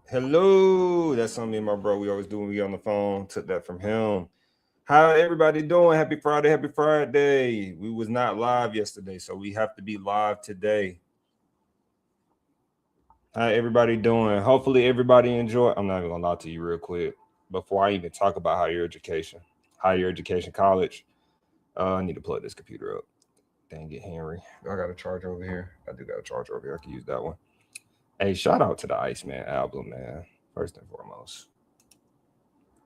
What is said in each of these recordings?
Hello, that's something me and my bro we always do when we on the phone. Took that from him. How everybody doing? Happy Friday, happy Friday. We was not live yesterday, so we have to be live today. How everybody doing? Hopefully everybody enjoy. I'm not even gonna lie to you real quick before I even talk about higher education, college. I need to plug this computer up. Dang it, Henry. I got a charger over here. I do got a charger over here. I can use that one. Hey, shout out to the Iceman album, man. First and foremost.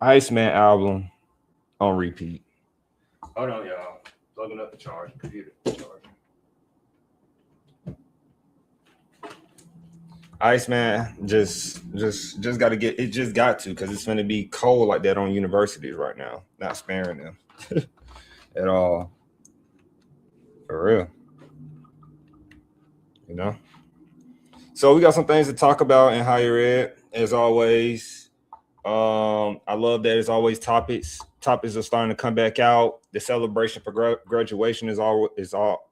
Iceman album on repeat. Hold on, y'all. Plugging up the charger. Computer charger. Iceman just got to get it. Just got to because it's going to be cold like that on universities right now. Not sparing them at all. For real. You know. So we got some things to talk about in higher ed as always. I love that it's always topics. Topics are starting to come back out. The celebration for graduation is all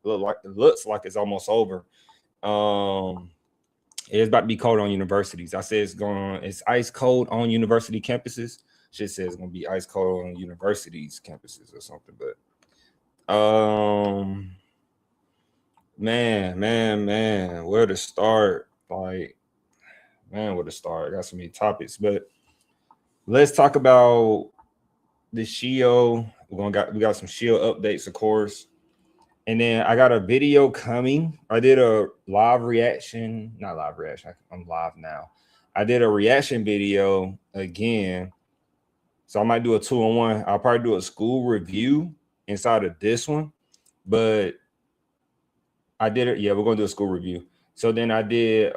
looks like it's almost over. It's about to be cold on universities. I said it's ice cold on university campuses. Shit says it's gonna be ice cold on universities campuses or something. But man, where to start? Like, man, where to start? I got so many topics, but let's talk about the Shield. We got some Shield updates, of course. And then I got a video coming. I did a live reaction, not live reaction. I'm live now. I did a reaction video again. So I might do a 2-on-1. I'll probably do a school review inside of this one. But I did it. Yeah, we're going to do a school review. So then I made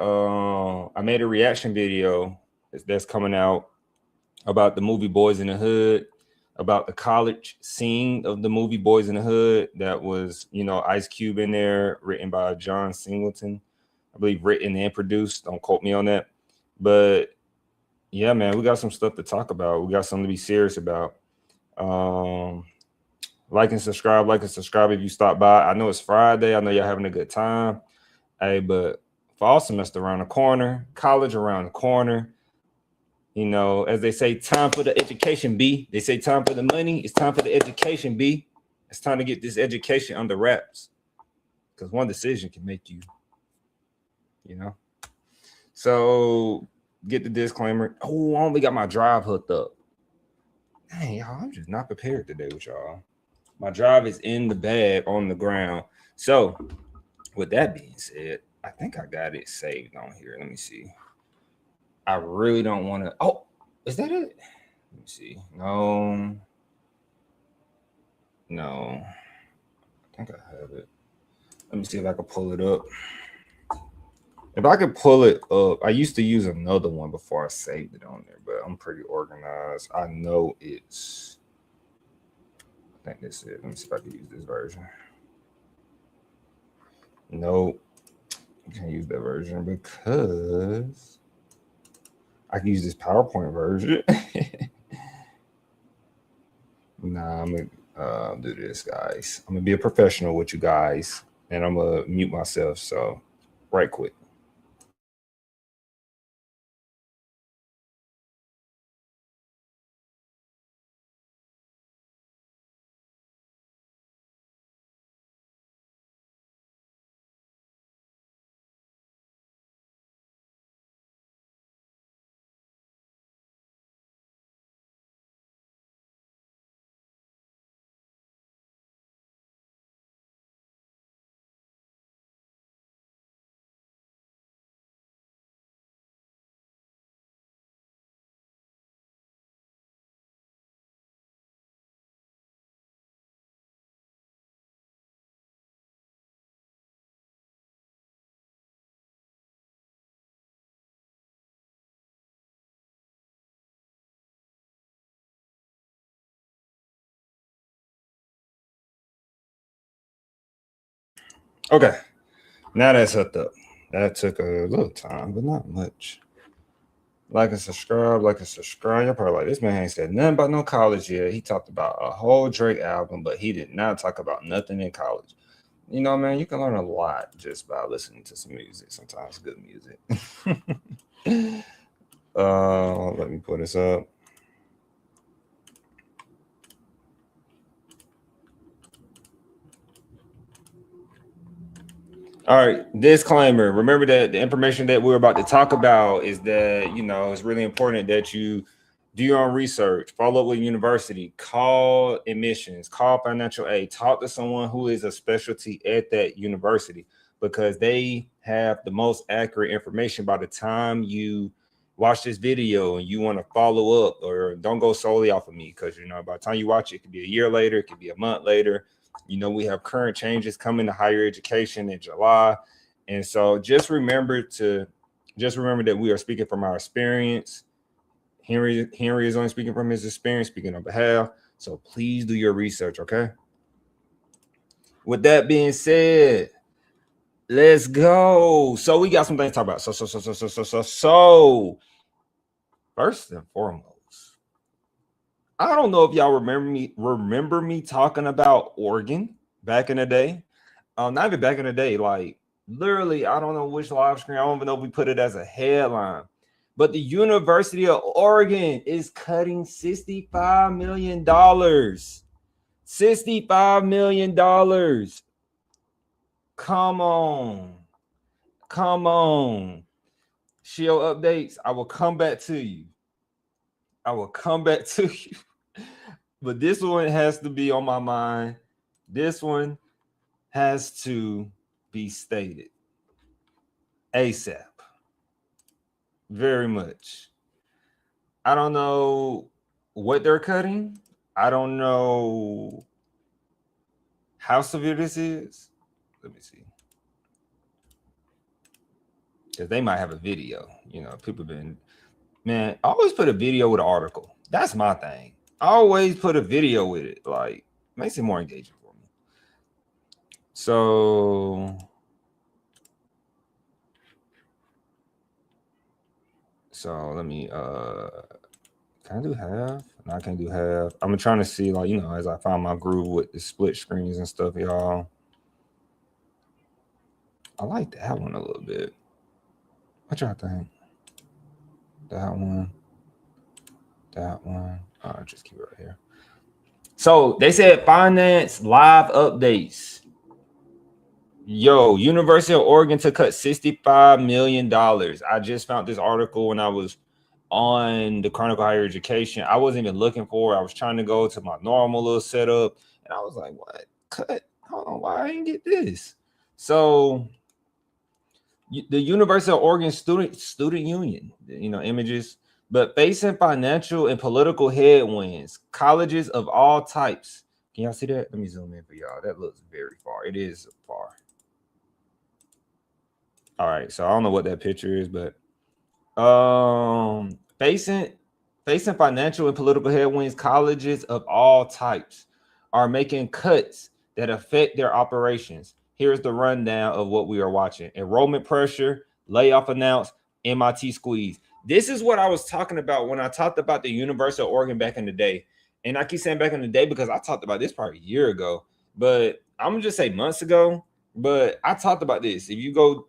a reaction video that's coming out about the movie Boys in the Hood, about the college scene of the movie Boys in the Hood. That was, Ice Cube in there, written by John Singleton, I believe, written and produced. Don't quote me on that. But yeah, man, we got some stuff to talk about. We got something to be serious about. Like and subscribe if you stop by. I know it's Friday. I know y'all having a good time. Hey, but fall semester around the corner, college around the corner. As they say, time for the education, B. They say time for the money. It's time for the education, B. It's time to get this education under wraps. Because one decision can make you. So get the disclaimer. Oh, I only got my drive hooked up. Dang, y'all, I'm just not prepared today with y'all. My drive is in the bag on the ground. So with that being said, I think I got it saved on here. Let me see. I really don't want to. Oh, is that it? Let me see. No. I think I have it. Let me see if I can pull it up. If I could pull it up, I used to use another one before I saved it on there, but I'm pretty organized. I know it's. I think this is it. Let me see if I can use this version. Nope. I can't use that version because I can use this PowerPoint version. Nah, I'm gonna do this, guys. I'm gonna be a professional with you guys, and I'm gonna mute myself. So, right quick. Okay, now that's hooked up. That took a little time, but not much. Like and subscribe, like and subscribe. You're probably like, this man ain't said nothing about no college yet. He talked about a whole Drake album, but he did not talk about nothing in college. You know, man, you can learn a lot just by listening to some music. Sometimes good music. Let me put this up. All right, disclaimer. Remember that the information that we're about to talk about is that, you know, it's really important that you do your own research, follow up with university, call admissions, call financial aid, talk to someone who is a specialty at that university, because they have the most accurate information by the time you watch this video and you want to follow up. Or don't go solely off of me, because, you know, by the time you watch it, it could be a year later, it could be a month later. You know, we have current changes coming to higher education in July. And so just remember that we are speaking from our experience. Henry is only speaking from his experience, speaking on behalf. So please do your research, okay? With that being said, let's go. So we got some things to talk about. So first and foremost, I don't know if y'all remember me talking about Oregon back in the day. Not even back in the day, like literally, I don't know which live stream. I don't even know if we put it as a headline. But the University of Oregon is cutting $65 million. $65 million. Come on. Come on. Shield updates. I will come back to you. But this one has to be on my mind. This one has to be stated ASAP. Very much. I don't know what they're cutting. I don't know how severe this is. Let me see. Because they might have a video. You know, people been, man, always put a video with an article. That's my thing. Always put a video with it. Like, makes it more engaging for me. So let me can I do half? No, I can't do half. I'm trying to see, like, you know, as I find my groove with the split screens and stuff, y'all. I like that one a little bit. What y'all think? That one. I'll just keep it right here. So they said finance live updates. Yo, University of Oregon to cut $65 million. I just found this article when I was on the Chronicle Higher Education. I wasn't even looking for it. I was trying to go to my normal little setup, and I was like, what? Cut? Hold on, why I didn't get this? So the University of Oregon Student Union, you know, images, but facing financial and political headwinds, colleges of all types. Can y'all see that? Let me zoom in for y'all. That looks very far. It is far. All right, so I don't know what that picture is, but facing financial and political headwinds, colleges of all types are making cuts that affect their operations. Here's the rundown of what we are watching: enrollment pressure, layoff announced, MIT squeeze. This is what I was talking about when I talked about the University of Oregon back in the day. And I keep saying back in the day because I talked about this probably a year ago, but I'm gonna just say months ago. But I talked about this. If you go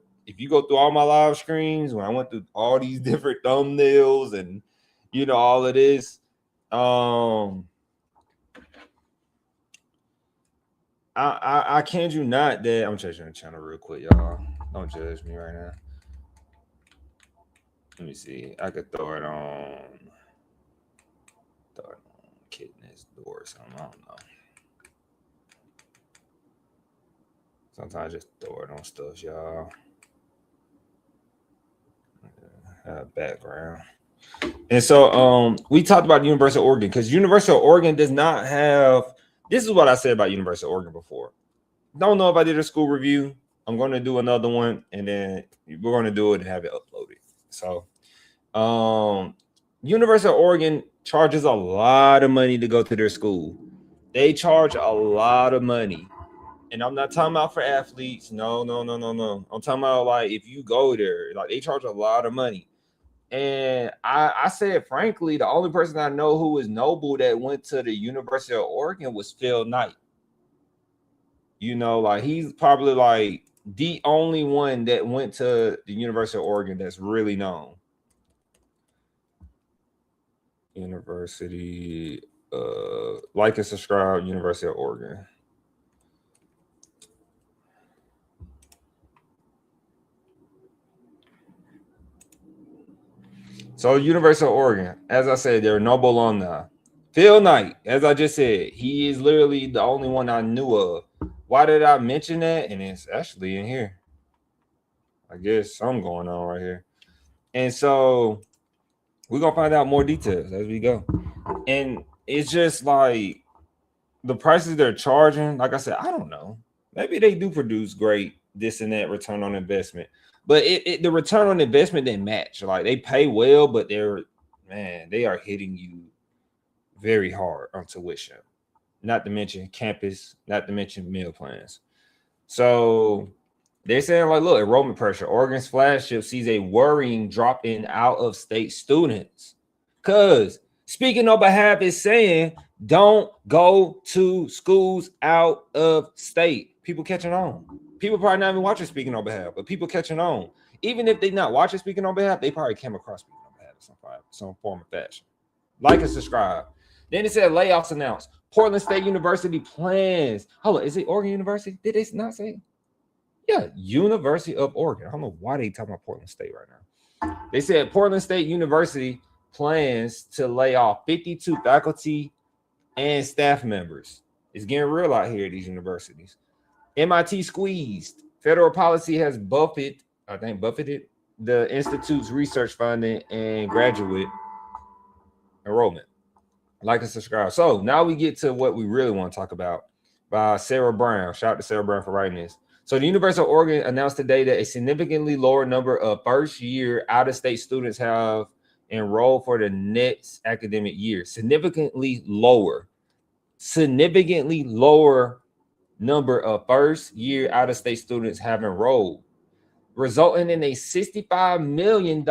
through all my live streams, when I went through all these different thumbnails and, you know, all of this, I kid you not that I'm changing the channel real quick, y'all. Don't judge me right now. Let me see. I could throw it on Kid Next Door or something. I don't know. Sometimes I just throw it on stuff, y'all. Background. And so we talked about the University of Oregon, because University of Oregon does not have, this is what I said about University of Oregon before. Don't know if I did a school review. I'm going to do another one, and then we're going to do it and have it uploaded. So University of Oregon charges a lot of money to go to their school. They charge a lot of money. And I'm not talking about for athletes. No. I'm talking about, like, if you go there, like, they charge a lot of money. And I said, frankly, the only person I know who is noble that went to the University of Oregon was Phil Knight. You know, like he's probably like the only one that went to the University of Oregon that's really known. University, like and subscribe, University of Oregon. So University of Oregon, as I said, they're noble alumni. Phil Knight, as I just said, he is literally the only one I knew of. Why did I mention that? And it's actually in here. I guess something going on right here. And so we're going to find out more details as we go. And it's just like the prices they're charging, like I said, I don't know. Maybe they do produce great this and that return on investment. But the return on investment didn't match. Like they pay well, but they are hitting you very hard on tuition. Not to mention campus, not to mention meal plans. So they're saying, like, look, enrollment pressure. Oregon's flagship sees a worrying drop in out-of-state students. Because speaking on behalf is saying, don't go to schools out of state. People catching on. People probably not even watching Speaking on Behalf, but people catching on. Even if they not watching Speaking on Behalf, they probably came across Speaking on Behalf in some form of fashion. Like and subscribe. Then it said layoffs announced. Portland State University plans. Hold on, is it Oregon University? Did they not say? Yeah, University of Oregon. I don't know why they talking about Portland State right now. They said Portland State University plans to lay off 52 faculty and staff members. It's getting real out here at these universities. MIT squeezed. Federal policy has buffeted the institute's research funding and graduate enrollment. Like and subscribe. So now we get to what we really want to talk about by Sarah Brown. Shout out to Sarah Brown for writing this. So the University of Oregon announced today that a significantly lower number of first-year out-of-state students have enrolled for the next academic year. Significantly lower number of first-year out-of-state students have enrolled, resulting in a $65 million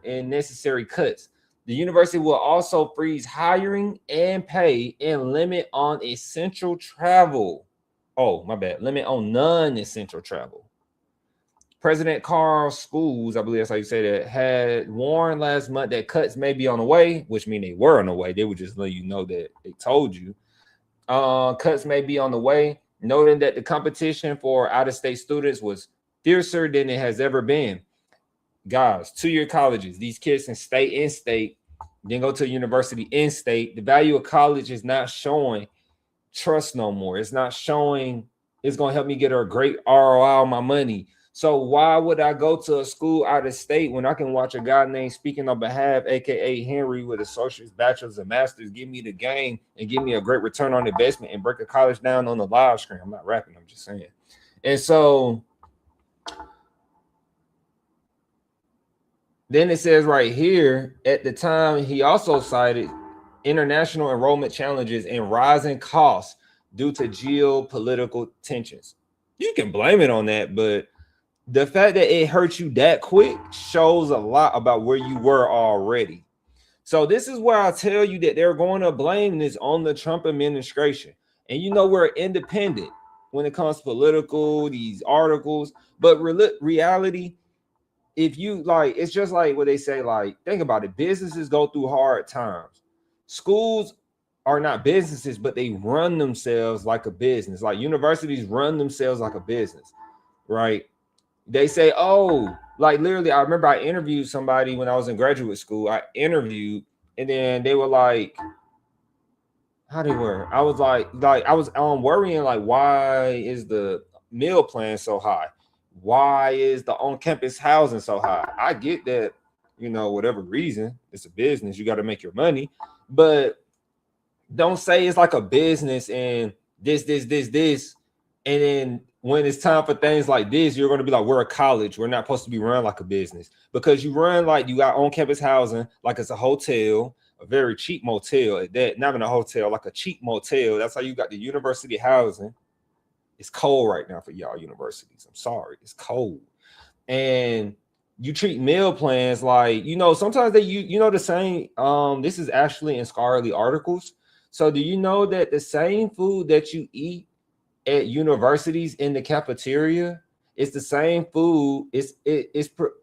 in necessary cuts. The university will also freeze hiring and pay and limit on essential travel. Oh, my bad. Limit on non-essential travel. President Carl Schools, I believe that's how you say that, had warned last month that cuts may be on the way, which means they were on the way. They would just let you know that they told you. Cuts may be on the way, noting that the competition for out-of-state students was fiercer than it has ever been. Guys, two-year colleges, these kids can stay in state, then go to a university in state. The value of college is not showing trust no more. It's not showing it's going to help me get a great ROI on my money. So why would I go to a school out of state when I can watch a guy named Speaking on Behalf, aka Henry, with associates, bachelors, and masters, give me the game and give me a great return on investment and break a college down on the live screen? I'm not rapping, I'm just saying. And so then it says right here, at the time, he also cited international enrollment challenges and rising costs due to geopolitical tensions. You can blame it on that, but the fact that it hurt you that quick shows a lot about where you were already. So this is where I tell you that they're going to blame this on the Trump administration. And you know, we're independent when it comes to political, these articles, but reality, if you like, it's just like what they say, like, think about it. Businesses go through hard times. Schools are not businesses, but they run themselves like a business. Like universities run themselves like a business, right? They say, oh, like literally, I remember I interviewed somebody when I was in graduate school. I interviewed, and then they were like, how they were? I was like I was worrying, like, why is the meal plan so high? Why is the on-campus housing so high? I get that, you know, whatever reason, it's a business, you got to make your money, but don't say it's like a business and this, and then when it's time for things like this, you're going to be like, we're a college, we're not supposed to be run like a business, because you run like you got on-campus housing, like it's a hotel, a very cheap motel at that, not even a hotel, like a cheap motel. That's how you got the university housing. It's cold right now for y'all universities. I'm sorry, it's cold. And you treat meal plans like, you know, sometimes they, you know, the same, this is actually in scholarly articles. So do you know that the same food that you eat at universities in the cafeteria, it's the same food. It's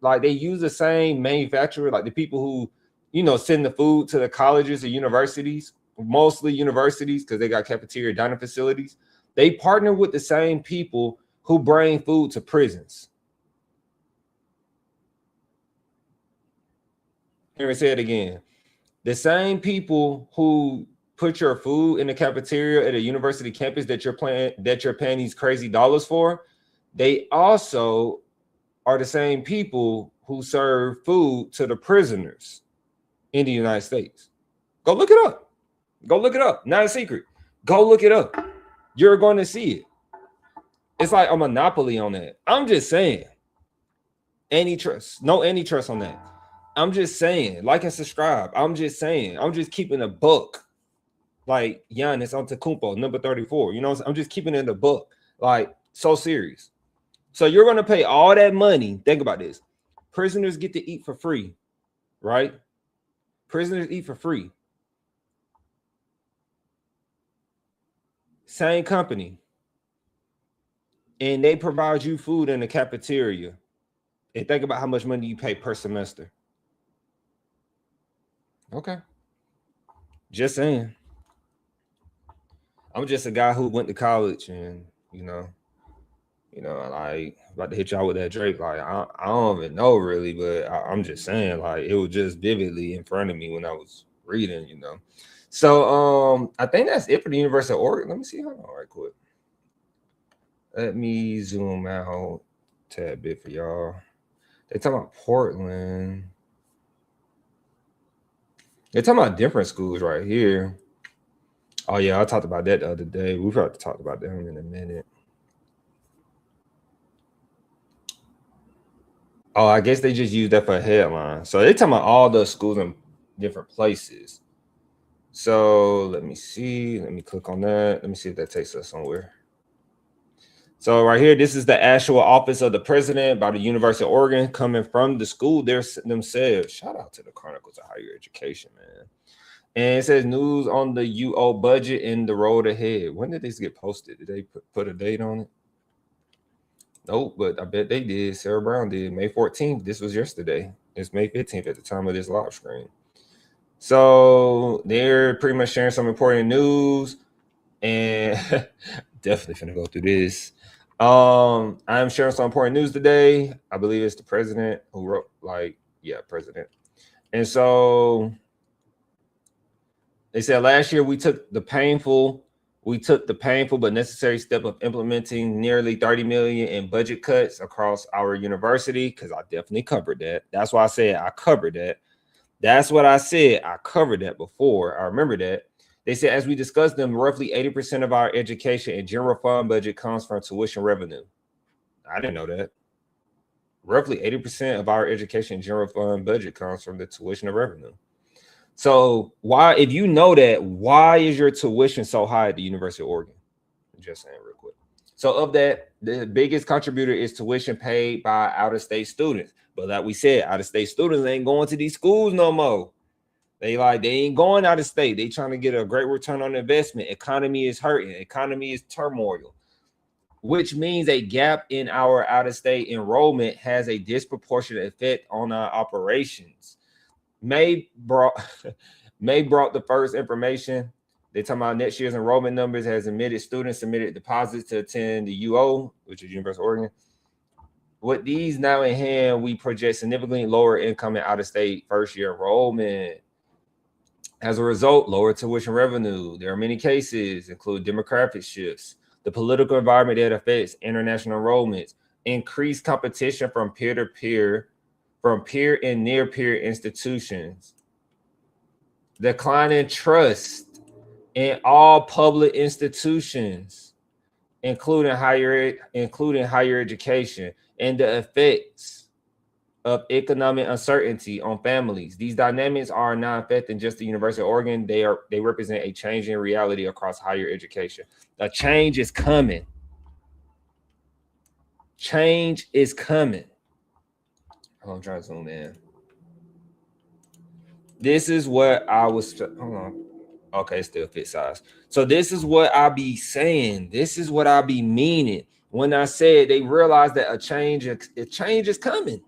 like they use the same manufacturer, like the people who, you know, send the food to the colleges or universities, mostly universities, because they got cafeteria dining facilities. They partner with the same people who bring food to prisons. Here, say it again. The same people who put your food in the cafeteria at a university campus that you're paying these crazy dollars for, they also are the same people who serve food to the prisoners in the United States. Go look it up. Go look it up. Not a secret. Go look it up. You're going to see it. It's like a monopoly on that. I'm just saying. Antitrust. No antitrust on that. I'm just saying. Like and subscribe. I'm just saying. I'm just keeping a book. Like Giannis Antetokounmpo, number 34. You know, I'm just keeping it in the book. Like, so serious. So you're going to pay all that money. Think about this. Prisoners get to eat for free, right? Prisoners eat for free. Same company. And they provide you food in the cafeteria. And think about how much money you pay per semester. Okay. Just saying. I'm just a guy who went to college and, you know, like about to hit y'all with that Drake. Like, I don't even know really, but I'm just saying, like, it was just vividly in front of me when I was reading, you know. So I think that's it for the University of Oregon. Let me see. Hold on right quick. Let me zoom out a tad bit for y'all. They're talking about Portland. They're talking about different schools right here. Oh, yeah, I talked about that the other day. We've got to talk about them in a minute. Oh, I guess they just used that for a headline. So they're talking about all the schools in different places. So let me see. Let me click on that. Let me see if that takes us somewhere. So right here, this is the actual office of the president by the University of Oregon coming from the school themselves. Shout out to the Chronicles of Higher Education, man. And it says news on the UO budget and the road ahead. When did this get posted? Did they put a date on it? Nope, but I bet they did. Sarah Brown did. May 14th. This was yesterday. It's May 15th at the time of this live stream. So they're pretty much sharing some important news. And definitely finna go through this. I'm sharing some important news today. I believe it's the president who wrote, president. And so they said last year we took the painful but necessary step of implementing nearly 30 million in budget cuts across our university, because I definitely covered that. That's why I said I covered that. That's what I said. I covered that before. I remember that. They said, as we discussed them, roughly 80% of our education and general fund budget comes from tuition revenue. I didn't know that. Roughly 80% of our education and general fund budget comes from the tuition and revenue. So why, if you know that, why is your tuition so high at the University of Oregon? Just saying real quick. So of that, the biggest contributor is tuition paid by out-of-state students. But like we said, out-of-state students ain't going to these schools no more. They ain't going out of state. They trying to get a great return on investment. Economy is hurting. Economy is turmoil, which means a gap in our out-of-state enrollment has a disproportionate effect on our operations. May brought the first information. They're talking about next year's enrollment numbers has admitted students submitted deposits to attend the UO, which is University of Oregon. With these now in hand, we project significantly lower income and out-of-state first-year enrollment. As a result, lower tuition revenue. There are many cases, include demographic shifts, the political environment that affects international enrollments, increased competition from peer-to-peer, from peer and near-peer institutions, decline in trust in all public institutions, including higher education, and the effects of economic uncertainty on families. These dynamics are not affecting just the University of Oregon. They represent a change in reality across higher education. A change is coming. Change is coming. I'm trying to zoom in. This is what I was. Hold on. Okay, still fit size. So this is what I be saying. This is what I be meaning when I said they realize that a change is coming.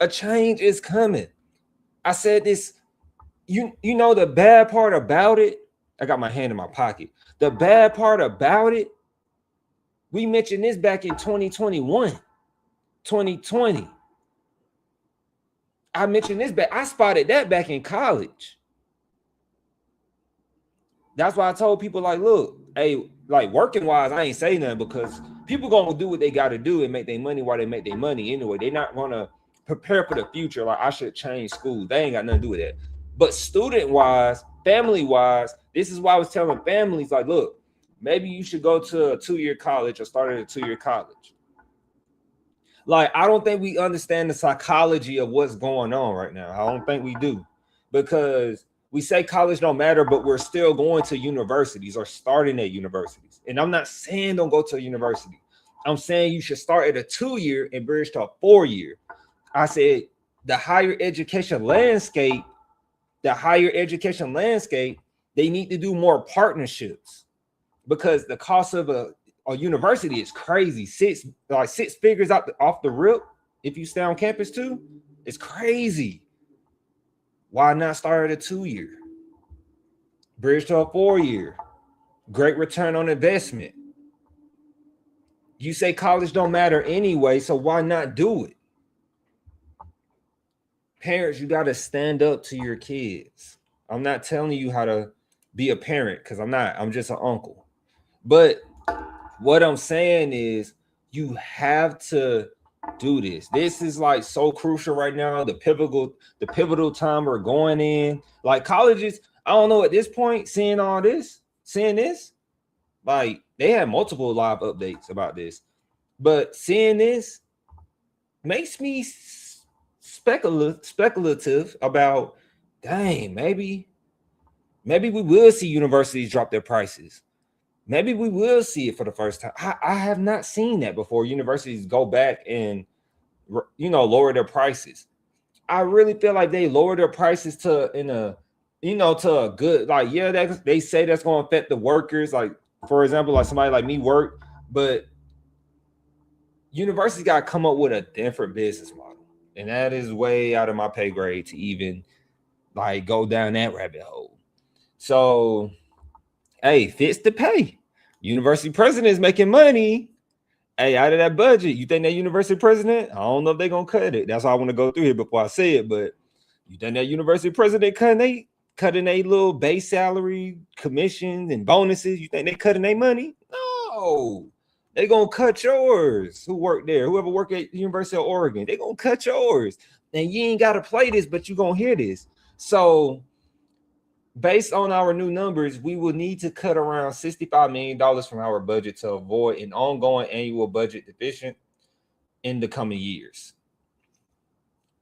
A change is coming. I said this. You know the bad part about it. I got my hand in my pocket. The bad part about it. We mentioned this back in 2021, 2020. I mentioned this back. I spotted that back in college. That's why I told people, like, look, hey, like working wise, I ain't saying nothing because people gonna do what they got to do and make their money while they make their money anyway. They're not gonna prepare for the future. Like, I should change school. They ain't got nothing to do with that. But student wise, family wise, this is why I was telling families, like, look, maybe you should go to a 2-year college or start at a 2-year college. Like, I don't think we understand the psychology of what's going on right now. I don't think we do, because we say college don't matter, but we're still going to universities or starting at universities. And I'm not saying don't go to a university. I'm saying you should start at a 2-year and bridge to a 4-year. I said the higher education landscape, they need to do more partnerships, because the cost of a university is crazy. Six figures off the rip if you stay on campus too. It's crazy. Why not start at a 2-year? Bridge to a 4-year. Great return on investment. You say college don't matter anyway, so why not do it? Parents, you got to stand up to your kids. I'm not telling you how to be a parent, because I'm not. I'm just an uncle. But what I'm saying is you have to do this. This is like so crucial right now. The pivotal time we're going in. Like colleges, I don't know at this point, seeing this, like they have multiple live updates about this, but seeing this makes me speculative about, dang, maybe we will see universities drop their prices. Maybe we will see it for the first time. I have not seen that before. Universities go back and, lower their prices. I really feel like they lower their prices to a good, like, yeah, they say that's going to affect the workers. Like, for example, like somebody like me work, but universities got to come up with a different business model. And that is way out of my pay grade to even like go down that rabbit hole. So, hey, fits the pay. University president is making money. Hey, out of that budget, you think that university president? I don't know if they're gonna cut it. That's why I want to go through here before I say it. But you think that university president cutting a little base salary, commissions, and bonuses? You think they cutting their money? No, they gonna cut yours. Who work there? Whoever work at the University of Oregon, they gonna cut yours. And you ain't gotta play this, but you gonna hear this. So, based on our new numbers, we will need to cut around $65 million from our budget to avoid an ongoing annual budget deficit in the coming years.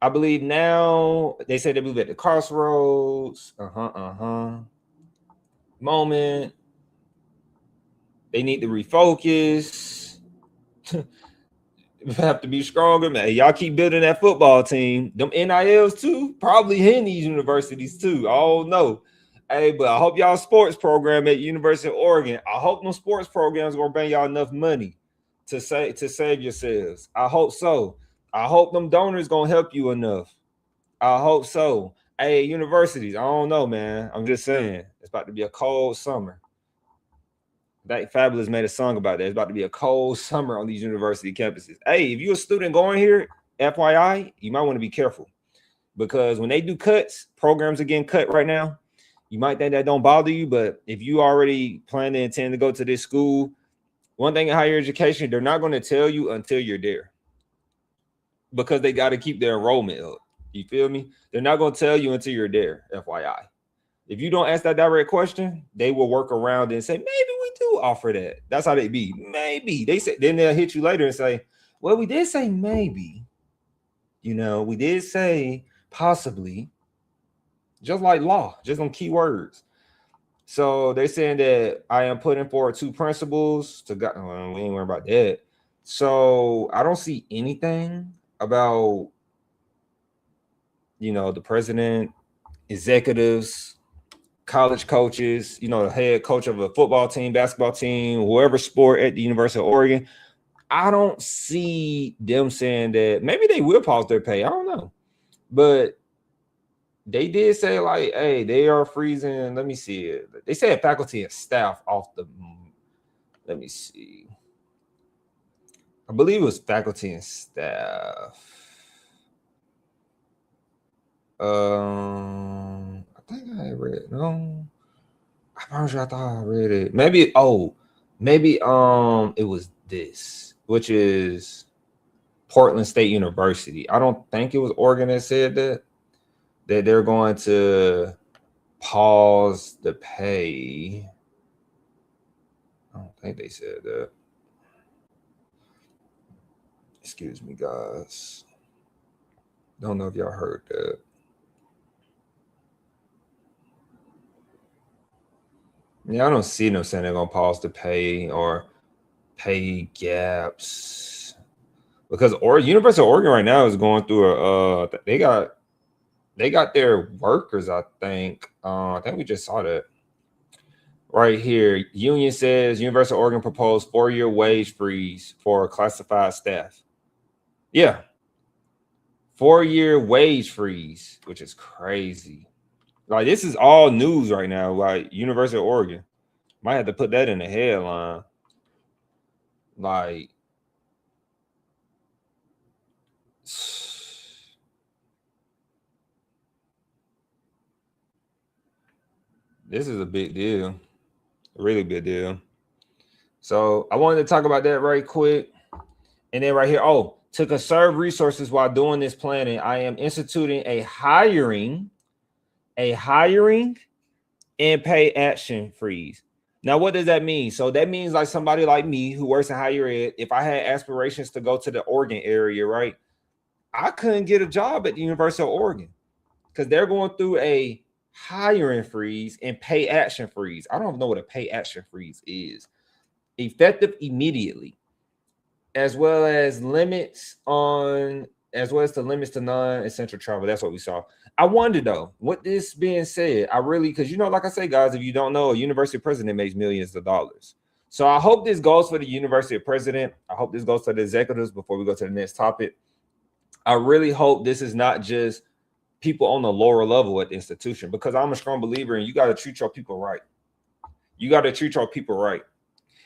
I believe now they say they move at the crossroads. Moment. They need to refocus. Have to be stronger, man. Y'all keep building that football team. Them NILs too, probably hitting these universities too. I don't know. Hey, but I hope y'all sports program at University of Oregon. I hope them sports programs gonna bring y'all enough money to save yourselves. I hope so. I hope them donors gonna help you enough. I hope so. Hey, universities, I don't know, man. I'm just saying, it's about to be a cold summer. That Fabulous made a song about that. It's about to be a cold summer on these university campuses. Hey, if you're a student going here, FYI, you might want to be careful, because when they do cuts, programs are getting cut right now. You might think that don't bother you, but if you already plan to intend to go to this school, one thing in higher education, they're not going to tell you until you're there, because they got to keep their enrollment up. You feel me? They're not going to tell you until you're there, FYI. If you don't ask that direct question, they will work around and say, maybe we do offer that. That's how they be. Maybe. They say, then they'll hit you later and say, well, we did say maybe. We did say possibly. Just like law, just on keywords. So they're saying that I am putting forward 2 principles to God. Well, we ain't worried about that. So I don't see anything about, the president, executives college coaches, you know, the head coach of a football team, basketball team, whoever sport at the University of Oregon. I don't see them saying that. Maybe they will pause their pay. I don't know. But they did say, like, hey, they are freezing. Let me see it. They said faculty and staff off the, let me see. I believe it was faculty and staff. I think I read it. No. I'm not sure. I thought I read it. Maybe it was this, which is Portland State University. I don't think it was Oregon that said that they're going to pause the pay. I don't think they said that. Excuse me, guys. Don't know if y'all heard that. Yeah, I don't see them saying they're gonna pause the pay or pay gaps, because University of Oregon right now is going through they got their workers. I think we just saw that right here. Union says University of Oregon proposed 4-year wage freeze for classified staff. Yeah, 4-year wage freeze, which is crazy. Like, this is all news right now. Like, University of Oregon might have to put that in the headline. Like, this is a big deal, a really big deal. So I wanted to talk about that right quick. And then right here, to conserve resources while doing this planning, I am instituting a hiring and pay action freeze. Now, what does that mean? So that means, like, somebody like me who works in higher ed, if I had aspirations to go to the Oregon area, right, I couldn't get a job at the University of Oregon because they're going through a hiring freeze and pay action freeze. I don't know what a pay action freeze is. Effective immediately, as well as the limits to non-essential travel. That's what we saw. I wonder, though, with this being said, because, you know, like I say, guys, if you don't know, a university president makes millions of dollars. So I hope this goes for the university president. I hope this goes to the executives before we go to the next topic. I really hope this is not just people on the lower level at the institution, because I'm a strong believer in you got to treat your people right. You got to treat your people right.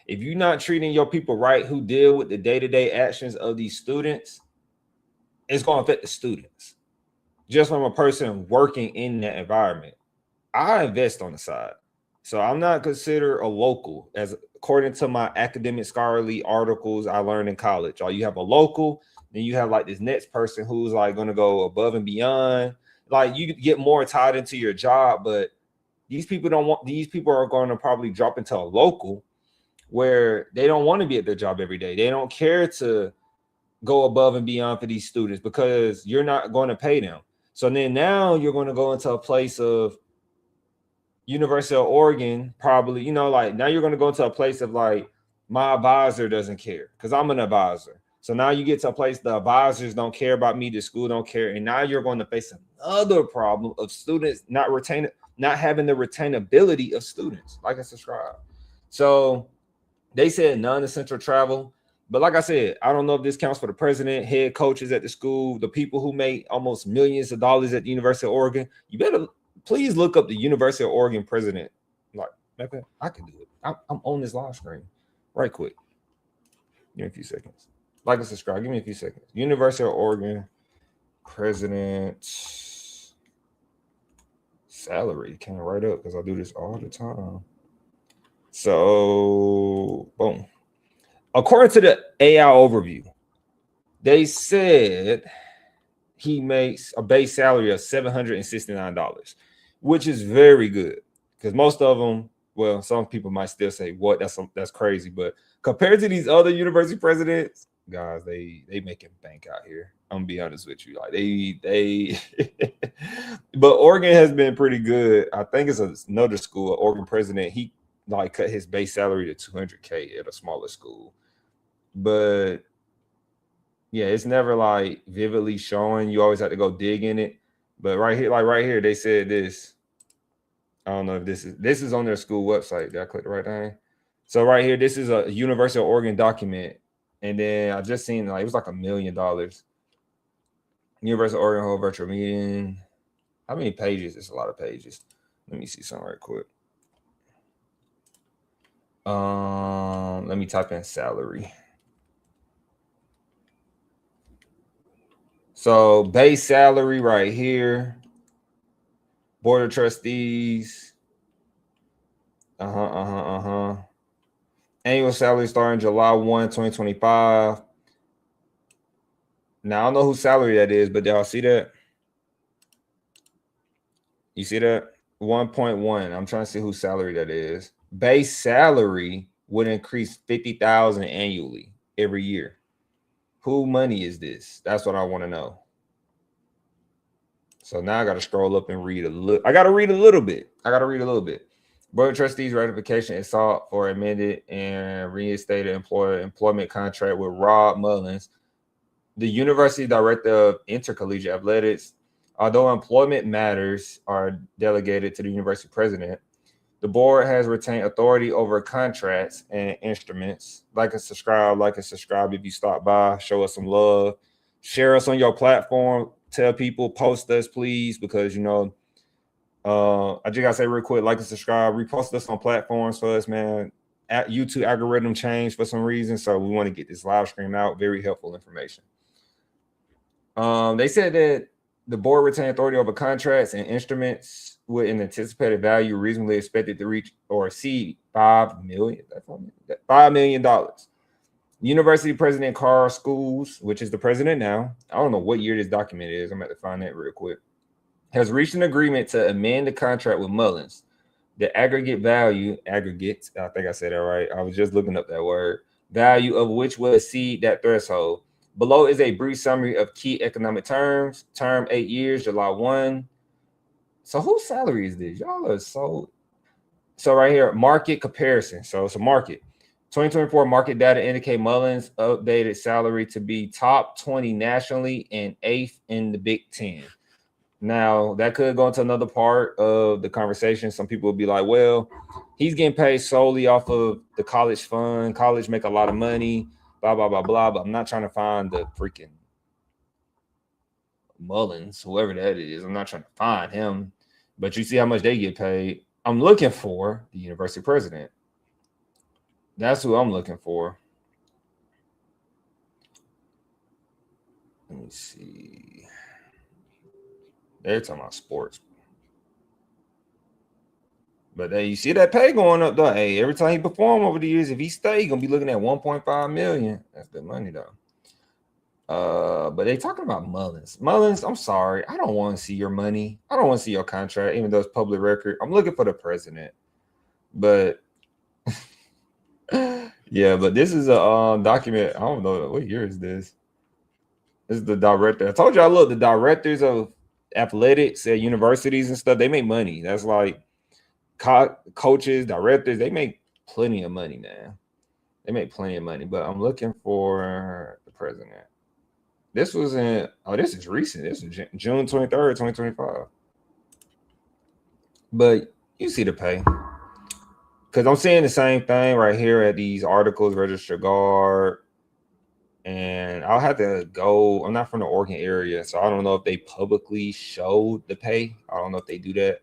If you're not treating your people right who deal with the day-to-day actions of these students, it's going to affect the students. Just from a person working in that environment. I invest on the side. So I'm not considered a local, as according to my academic scholarly articles I learned in college. Or you have a local, then you have like this next person who's like going to go above and beyond. Like, you get more tied into your job, but these people are going to probably drop into a local where they don't want to be at their job every day. They don't care to go above and beyond for these students because you're not going to pay them. So then now you're going to go into a place of University of Oregon, probably, you know, like now you're going to go into a place of like, my advisor doesn't care because I'm an advisor. So now you get to a place the advisors don't care about me, the school don't care. And now you're going to face another problem of students not having the retainability of students, like I subscribe. So they said non-essential travel. But like I said, I don't know if this counts for the president, head coaches at the school, the people who make almost millions of dollars at the University of Oregon. You better please look up the University of Oregon president. Like, okay, I can do it. I'm on this live screen right quick. Give me a few seconds. Like and subscribe. Give me a few seconds. University of Oregon president salary. Can't write up because I do this all the time. So, boom. According to the AI overview, they said he makes a base salary of $769, which is very good because most of them, well, some people might still say, what? That's crazy. But compared to these other university presidents, guys, they making bank out here. I'm gonna be honest with you. Like they but Oregon has been pretty good. I think it's another school, Oregon president, he like cut his base salary to $200K at a smaller school. But yeah, it's never like vividly showing. You always have to go dig in it. But right here, they said this. I don't know if this is on their school website. Did I click the right thing? So right here, this is a University of Oregon document. And then I just seen like it was like $1 million. University of Oregon whole virtual meeting. How many pages? It's a lot of pages. Let me see something right quick. Let me type in salary. So base salary right here. Board of Trustees. Annual salary starting July 1, 2025. Now I don't know whose salary that is, but y'all see that? You see that? 1.1. I'm trying to see whose salary that is. Base salary would increase 50,000 annually every year. Who money is this? That's what I want to know. So now I got to scroll up and read a little. I got to read a little bit. Board of Trustees ratification is sought for amended and reinstated employment contract with Rob Mullins, the University Director of Intercollegiate Athletics. Although employment matters are delegated to the university president, the board has retained authority over contracts and instruments. Like and subscribe if you stop by. Show us some love. Share us on your platform. Tell people, post us, please, because, you know, I just got to say real quick, like and subscribe. Repost us on platforms for us, man. YouTube algorithm changed for some reason, so we want to get this live stream out. Very helpful information. They said that the board retained authority over contracts and instruments with an anticipated value reasonably expected to reach or exceed $5 million. $5 million. University President Carl Schools, which is the president now, I don't know what year this document is. I'm going to find that real quick. Has reached an agreement to amend the contract with Mullins. The aggregate value, I think I said that right. I was just looking up that word. Value of which will exceed that threshold. Below is a brief summary of key economic terms. Term 8 years, July 1. So whose salary is this? Y'all are so right here, market comparison. So it's a market. 2024 market data indicate Mullins' updated salary to be top 20 nationally and 8th in the Big Ten. Now, that could go into another part of the conversation. Some people will be like, well, he's getting paid solely off of the college fund. College make a lot of money, blah, blah, blah, blah. But I'm not trying to find the freaking Mullins, whoever that is. I'm not trying to find him. But you see how much they get paid. I'm looking for the university president. That's who I'm looking for. Let me see. They're talking about sports. But you see that pay going up, though. Hey, every time he perform over the years, if he stay, he's going to be looking at $1.5 million. That's good money, though. But they talking about Mullins. Mullins, I'm sorry. I don't want to see your money. I don't want to see your contract, even though it's public record. I'm looking for the president. But yeah, but this is a document. I don't know. What year is this? This is the director. I told y'all, look, the directors of athletics at universities and stuff, they make money. That's like coaches, directors, they make plenty of money, man. They make plenty of money. But I'm looking for the president. This was this is recent. This is June 23rd, 2025. But you see the pay. Because I'm seeing the same thing right here at these articles, registered guard. And I'll have to go. I'm not from the Oregon area, so I don't know if they publicly show the pay. I don't know if they do that.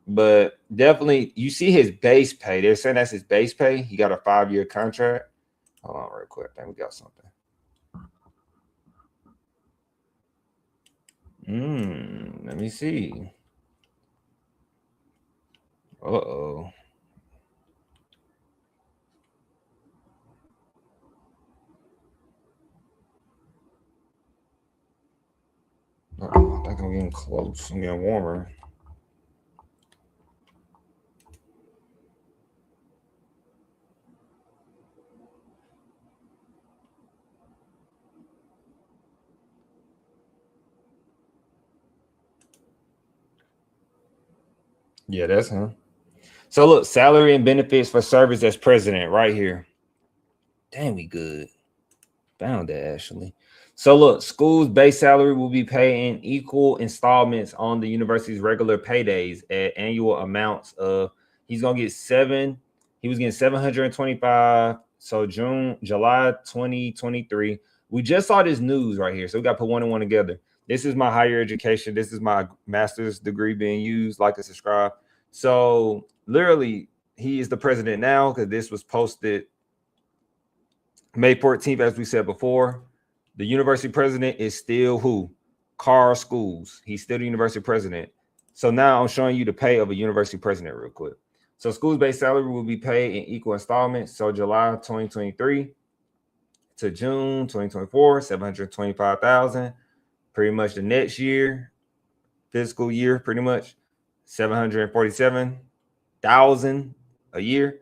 But definitely, you see his base pay. They're saying that's his base pay. He got a 5-year contract. Hold on real quick. I think we got something. Let me see. Uh-oh. I think I'm getting close. I'm getting warmer. Yeah, that's him. So look, salary and benefits for service as president right here. Damn, we good. Found that, actually. So look, school's base salary will be paid in equal installments on the university's regular paydays at annual amounts of, he's gonna get he was getting 725. So July 2023. We just saw this news right here. So we got to put one and one together. This is my higher education. This is my master's degree being used. Like and subscribe. So literally, he is the president now because this was posted May 14th, as we said before. The university president is still who? Carl Schools. He's still the university president. So now I'm showing you the pay of a university president real quick. So school's base salary will be paid in equal installments. So July 2023 to June 2024, 725,000. Pretty much the next year, fiscal year, pretty much 747,000 a year,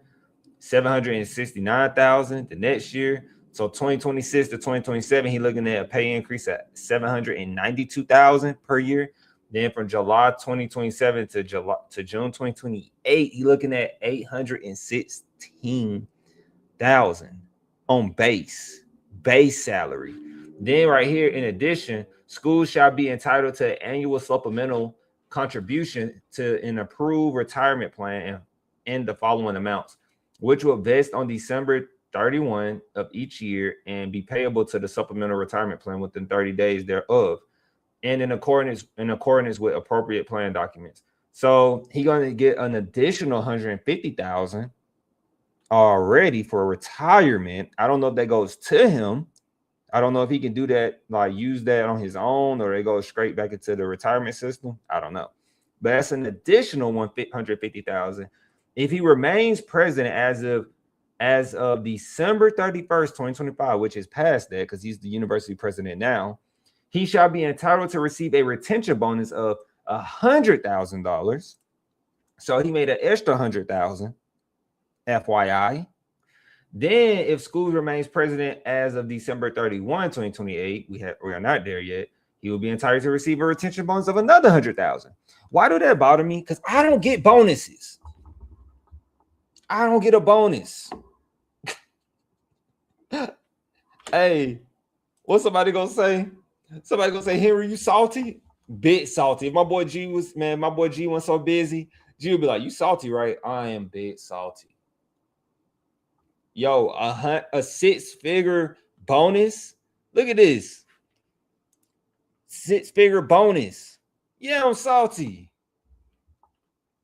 769,000 the next year. So 2026 to 2027, he's looking at a pay increase at 792,000 per year. Then from July 2027 to June 2028, he's looking at 816,000 on base salary. Then right here, in addition, schools shall be entitled to an annual supplemental contribution to an approved retirement plan in the following amounts, which will vest on December 31 of each year and be payable to the supplemental retirement plan within 30 days thereof, and in accordance with appropriate plan documents. So he's going to get an additional 150,000 already for retirement. I don't know if that goes to him. I don't know if he can do that, like use that on his own, or it goes straight back into the retirement system. I don't know. But that's an additional 150,000. If he remains president as of December 31st, 2025, which is past that because he's the university president now, he shall be entitled to receive a retention bonus of $100,000. So he made an extra 100,000, FYI. Then, if schools remains president as of December 31, 2028, we are not there yet, he will be entitled to receive a retention bonus of another 100,000. Why do that bother me? Because I don't get bonuses. I don't get a bonus. Hey, what's somebody gonna say? Somebody gonna say, Henry, you salty? Bit salty. If my boy G wasn't so busy, G would be like, you salty, right? I am bit salty. Yo, a six-figure bonus. Look at this. Six-figure bonus. Yeah, I'm salty.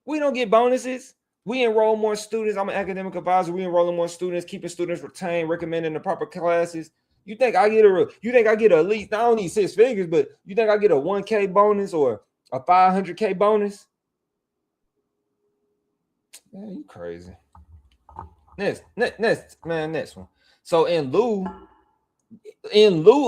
We don't get bonuses. We enroll more students. I'm an academic advisor. We enrolling more students, keeping students retained, recommending the proper classes. You think I get at least, I don't need six figures, but you think I get a 1K bonus or a 500K bonus? Man, you crazy. Next one. So in lieu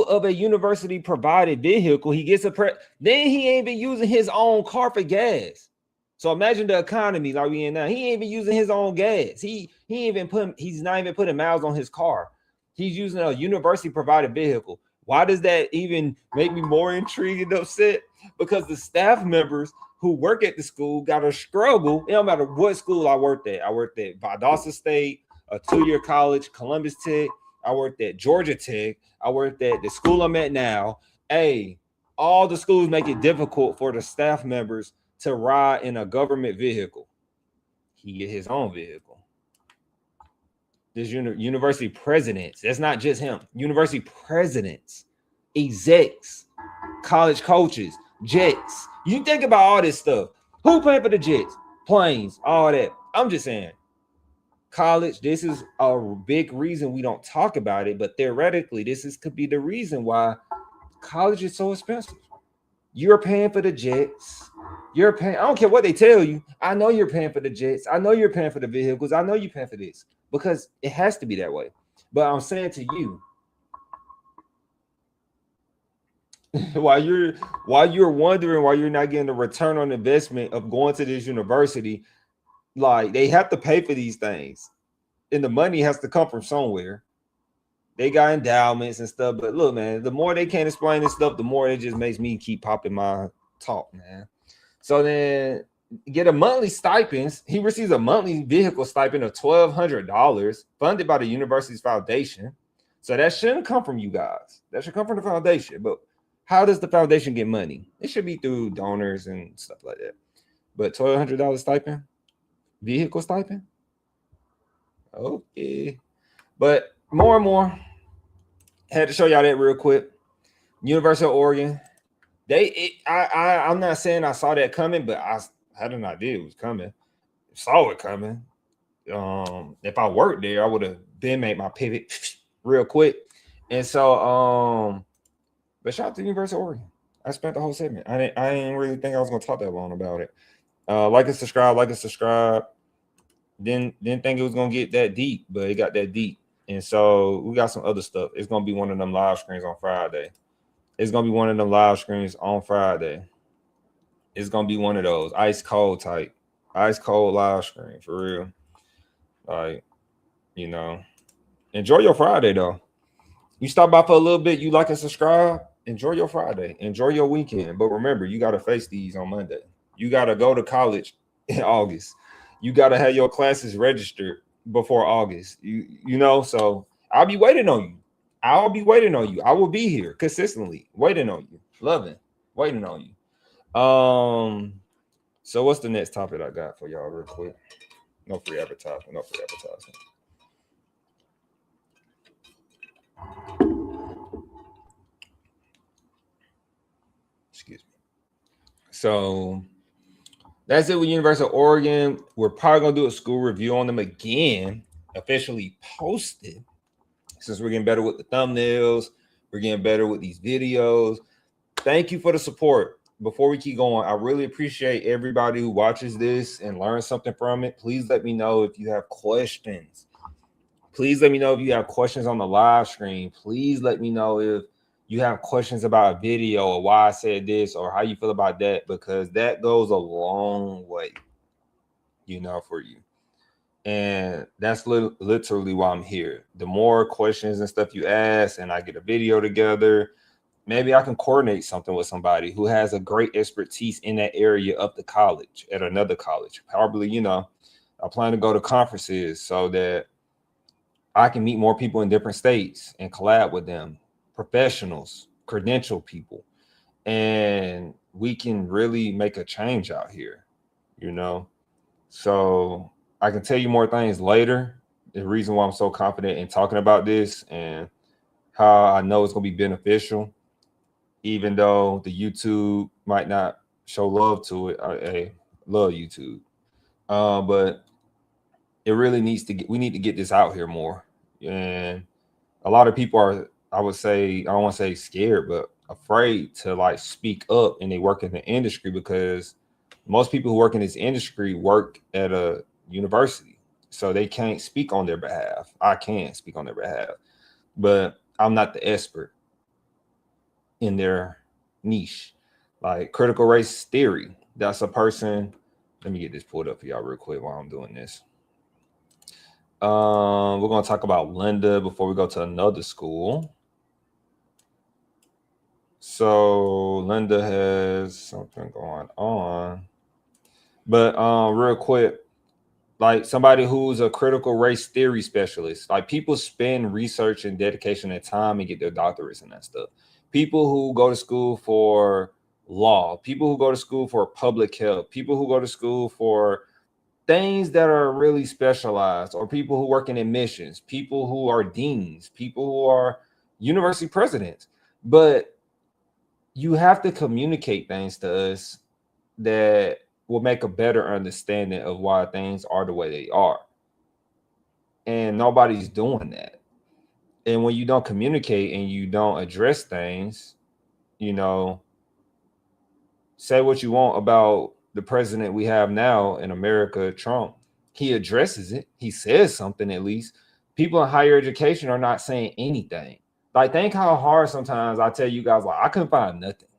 of a university provided vehicle, he gets then he ain't been using his own car for gas. So imagine the economy like we in now. He ain't even using his own gas. He's not even putting miles on his car. He's using a university provided vehicle. Why does that even make me more intrigued and upset? Because the staff members who work at the school got to struggle. It don't matter what school I worked at. I worked at Valdosta State, a 2-year college, Columbus Tech. I worked at Georgia Tech. I worked at the school I'm at now. Hey, all the schools make it difficult for the staff members to ride in a government vehicle. He get his own vehicle. This university presidents, that's not just him. University presidents, execs, college coaches, jets. You think about all this stuff. Who paying for the jets, planes, all that? I'm just saying, college, this is a big reason we don't talk about it, but theoretically, could be the reason why college is so expensive. You're paying for the jets. You're paying, I don't care what they tell you. I know you're paying for the jets. I know you're paying for the vehicles. I know you're paying for this because it has to be that way. But I'm saying to you, while you're wondering why you're not getting the return on investment of going to this university, like they have to pay for these things, and the money has to come from somewhere. They got endowments and stuff, but look, man, the more they can't explain this stuff, the more it just makes me keep popping my talk, man. So then get a monthly stipends. He receives a monthly vehicle stipend of $1,200 funded by the university's foundation. So that shouldn't come from you guys. That should come from the foundation. But how does the foundation get money? It should be through donors and stuff like that. But $1,200 stipend, vehicle stipend. Okay. But more and more, had to show y'all that real quick. University of Oregon. I'm not saying I saw that coming, but I had an idea it was coming. Saw it coming. If I worked there, I would have been made my pivot real quick. And so, but shout out to the University of Oregon. I spent the whole segment. I didn't really think I was gonna talk that long about it. Like and subscribe. Didn't think it was gonna get that deep, but it got that deep. And so we got some other stuff. It's gonna be one of them live screens on Friday. It's gonna be one of them live screens on Friday. It's gonna be one of those ice cold live screen for real. Like, you know, enjoy your Friday though. You stop by for a little bit, you like and subscribe, enjoy your Friday, enjoy your weekend. But remember, you gotta face these on Monday. You gotta go to college in August. You gotta have your classes registered before August. You know, so I'll be waiting on you. I will be here consistently, waiting on you, waiting on you. So what's the next topic I got for y'all real quick? No free advertisement. Excuse me. So that's it with University of Oregon. We're probably gonna do a school review on them again, officially posted. Since we're getting better with the thumbnails, we're getting better with these videos. Thank you for the support. Before we keep going, I really appreciate everybody who watches this and learns something from it. Please let me know if you have questions. Please let me know if you have questions on the live stream. Please let me know if you have questions about a video or why I said this or how you feel about that, because that goes a long way, you know, for you. And that's literally why I'm here. The more questions and stuff you ask and I get a video together, maybe I can coordinate something with somebody who has a great expertise in that area of the college at another college. Probably, you know, I plan to go to conferences so that I can meet more people in different states and collab with them, professionals, credentialed people, and we can really make a change out here, you know? So I can tell you more things later. The reason why I'm so confident in talking about this and how I know it's going to be beneficial, even though the YouTube might not show love to it. I love YouTube. But it really needs to we need to get this out here more. And a lot of people are, I would say, I don't want to say scared, but afraid to like speak up, and they work in the industry because most people who work in this industry work at a university, so they can't speak on their behalf. I can't speak on their behalf, but I'm not the expert in their niche. Like critical race theory, that's a person. Let me get this pulled up for y'all real quick while I'm doing this. We're going to talk about Linda before we go to another school. So Linda has something going on, but real quick, like somebody who's a critical race theory specialist, like people spend research and dedication and time and get their doctorates and that stuff. People who go to school for law, people who go to school for public health, people who go to school for things that are really specialized, or people who work in admissions, people who are deans, people who are university presidents. But you have to communicate things to us that will make a better understanding of why things are the way they are. And nobody's doing that. And when you don't communicate and you don't address things, you know, say what you want about the president we have now in America, Trump. He addresses it. He says something at least. People in higher education are not saying anything. Like, think how hard sometimes I tell you guys, like, I couldn't find nothing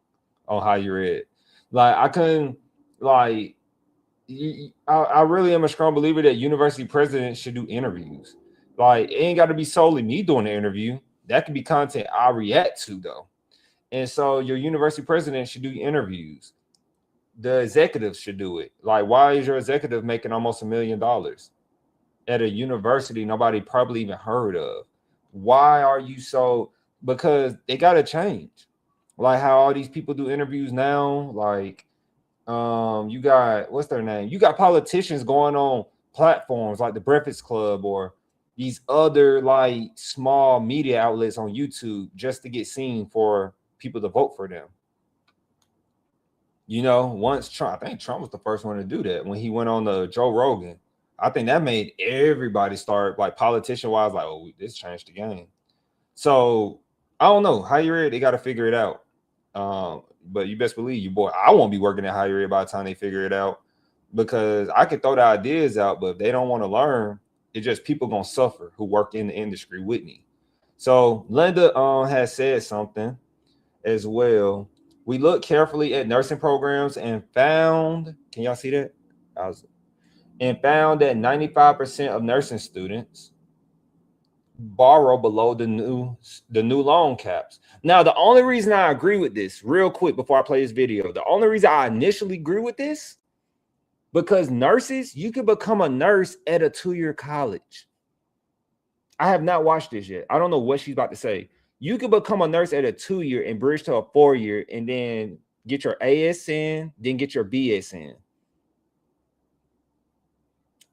on higher ed. Like, I couldn't, like, I really am a strong believer that university presidents should do interviews. Like, it ain't got to be solely me doing the interview. That could be content I react to, though. And so your university president should do interviews. The executives should do it. Like, why is your executive making almost $1 million at a university nobody probably even heard of? Why are you so? Because they got to change. Like how all these people do interviews now. Like, you got, what's their name? You got politicians going on platforms like the Breakfast Club or these other like small media outlets on YouTube just to get seen for people to vote for them. You know, once Trump, I think Trump was the first one to do that when he went on the Joe Rogan. I think that made everybody start, like politician wise, like, oh, this changed the game. So I don't know. Higher ed, they got to figure it out. But you best believe you, boy, I won't be working at higher ed by the time they figure it out, because I could throw the ideas out, but if they don't want to learn, it's just people gonna suffer who work in the industry with me. So Linda has said something as well. We looked carefully at nursing programs and found, can y'all see that? And found that 95% of nursing students borrow below the new loan caps. Now, the only reason I agree with this, real quick before I play this video, the only reason I initially agree with this, because nurses, you can become a nurse at a 2-year college. I have not watched this yet. I don't know what she's about to say. You can become a nurse at a 2-year and bridge to a 4-year and then get your ASN, then get your BSN.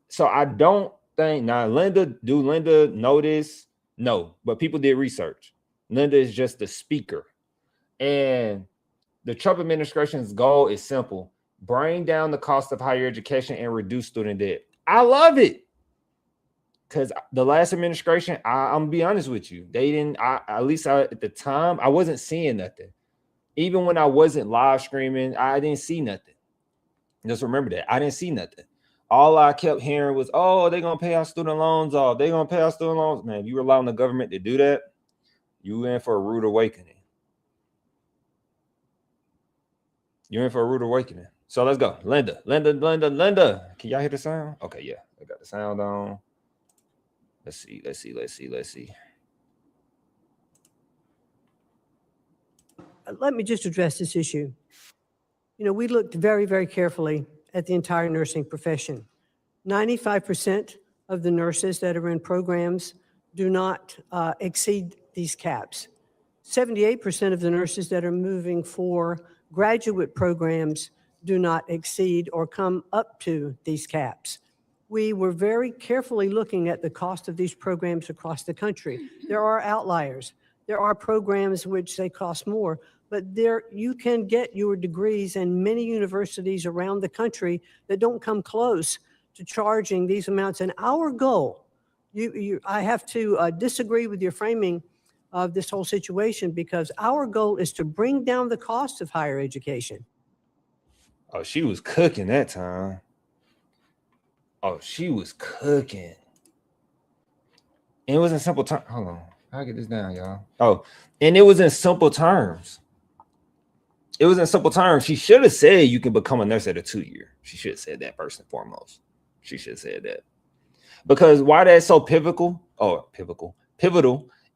So I don't think, now Linda know this? No, but people did research. Linda is just the speaker. And the Trump administration's goal is simple: bring down the cost of higher education and reduce student debt. I love it. Because the last administration, I'm gonna be honest with you, they didn't, at least at the time, I wasn't seeing nothing. Even when I wasn't live streaming, I didn't see nothing. Just remember that. I didn't see nothing. All I kept hearing was, oh, they're going to pay our student loans off. They're going to pay our student loans. Man, you rely on the government to do that, you in for a rude awakening. You're in for a rude awakening. So let's go. Linda. Can y'all hear the sound? Okay, yeah. I got the sound on. Let's see. Let me just address this issue. You know, we looked very, very carefully at the entire nursing profession. 95% of the nurses that are in programs do not exceed these caps. 78% of the nurses that are moving for graduate programs do not exceed or come up to these caps. We were very carefully looking at the cost of these programs across the country. There are outliers. There are programs which they cost more, but there you can get your degrees in many universities around the country that don't come close to charging these amounts. And our goal, I have to disagree with your framing of this whole situation, because our goal is to bring down the cost of higher education. Oh, she was cooking that time. Oh, she was cooking. And it was in simple terms. Hold on. I'll get this down, y'all. Oh, and it was in simple terms. It was in simple terms. She should have said you can become a nurse at a 2-year. She should have said that first and foremost. She should have said that. Because why that's so pivotal